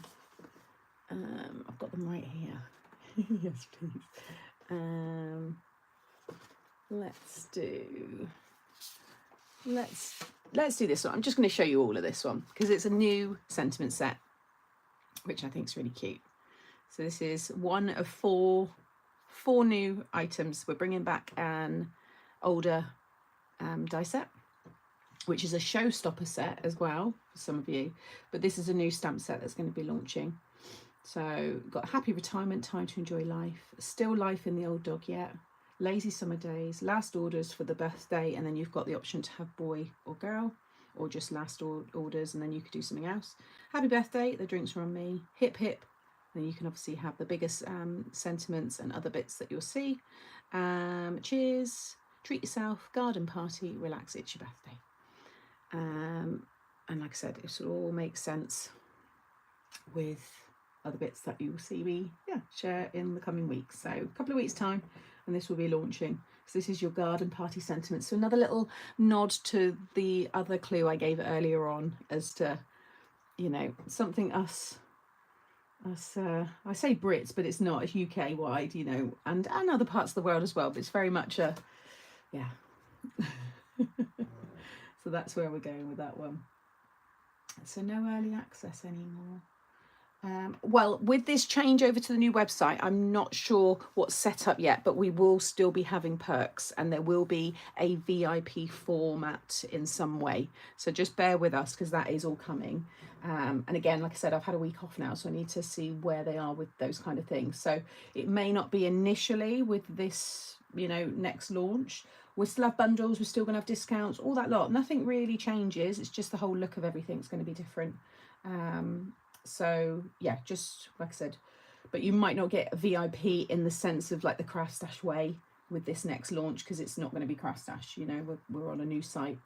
I've got them right here. Yes, please. Let's do this one. I'm just going to show you all of this one because it's a new sentiment set, which I think is really cute. So this is one of four new items. We're bringing back an older die set, which is a showstopper set as well for some of you, but this is a new stamp set that's going to be launching. So got Happy Retirement, Time to Enjoy Life, Still Life in the Old Dog Yet, Lazy Summer Days, Last Orders for the Birthday, and then you've got the option to have boy or girl, or just last orders, and then you could do something else. Happy Birthday, The Drinks Are On Me, Hip Hip, then you can obviously have the biggest sentiments and other bits that you'll see. Cheers, Treat Yourself, Garden Party, Relax, It's Your Birthday. And like I said, it all makes sense with other bits that you will see me share in the coming weeks. So a couple of weeks time and this will be launching. So this is your garden party sentiments. So another little nod to the other clue I gave earlier on as to, you know, something us I say Brits, but it's not. It's UK wide, you know, and other parts of the world as well, but it's very much a so that's where we're going with that one. So no early access anymore. Well, with this change over to the new website, I'm not sure what's set up yet, but we will still be having perks and there will be a VIP format in some way. So just bear with us because that is all coming. And again, like I said, I've had a week off now, so I need to see where they are with those kind of things. So it may not be initially with this, you know, next launch. We still have bundles, we're still going to have discounts, all that lot. Nothing really changes. It's just the whole look of everything's going to be different. So yeah, just like I said, but you might not get a VIP in the sense of like the Craft Stash way with this next launch because it's not going to be Craft Stash, you know, we're on a new site,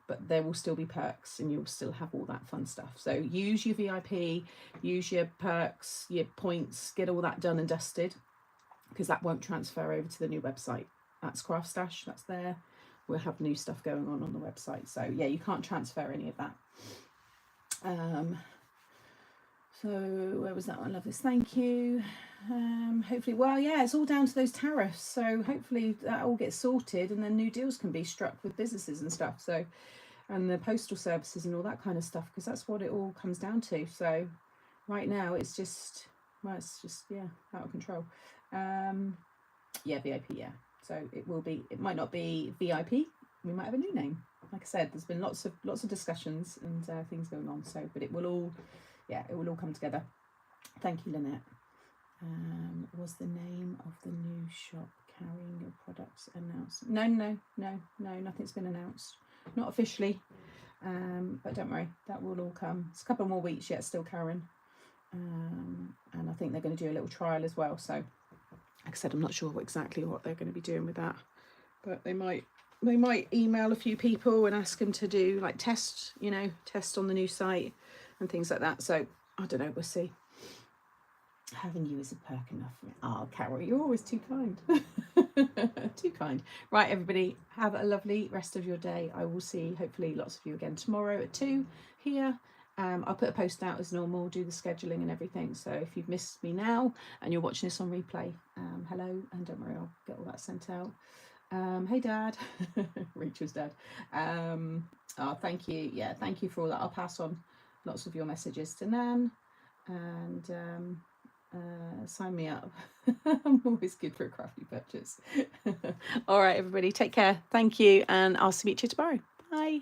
but there will still be perks and you'll still have all that fun stuff. So use your VIP, use your perks, your points, get all that done and dusted because that won't transfer over to the new website. That's Craft Stash, that's there. We'll have new stuff going on the website. So yeah, you can't transfer any of that. So where was that one? Love this, thank you. Hopefully, well, yeah, it's all down to those tariffs. So hopefully that all gets sorted and then new deals can be struck with businesses and stuff. So, and the postal services and all that kind of stuff, because that's what it all comes down to. So right now it's just, well, it's just, yeah, out of control. Yeah, VIP, yeah. So it will be, it might not be VIP. We might have a new name. Like I said, there's been lots of discussions and things going on. So, but it will all, yeah, it will all come together. Thank you, Lynette. Was the name of the new shop carrying your products announced? No, nothing's been announced. Not officially, but don't worry, that will all come. It's a couple more weeks yet, still Karen. And I think they're going to do a little trial as well. So, like I said, I'm not sure exactly what they're going to be doing with that, but they might email a few people and ask them to do like test on the new site and things like that. So I don't know, we'll see. Having you is a perk enough. Oh, Carol, you're always too kind. Too kind. Right, everybody, have a lovely rest of your day. I will see hopefully lots of you again tomorrow at 2 here, I'll put a post out as normal, do the scheduling and everything. So if you've missed me now and you're watching this on replay, hello, and don't worry, I'll get all that sent out. Hey Dad, Rachel's dad. Oh, thank you. Yeah, thank you for all that. I'll pass on lots of your messages to Nan, and sign me up. I'm always good for a crafty purchase. All right, everybody, take care. Thank you, and I'll speak to you tomorrow. Bye.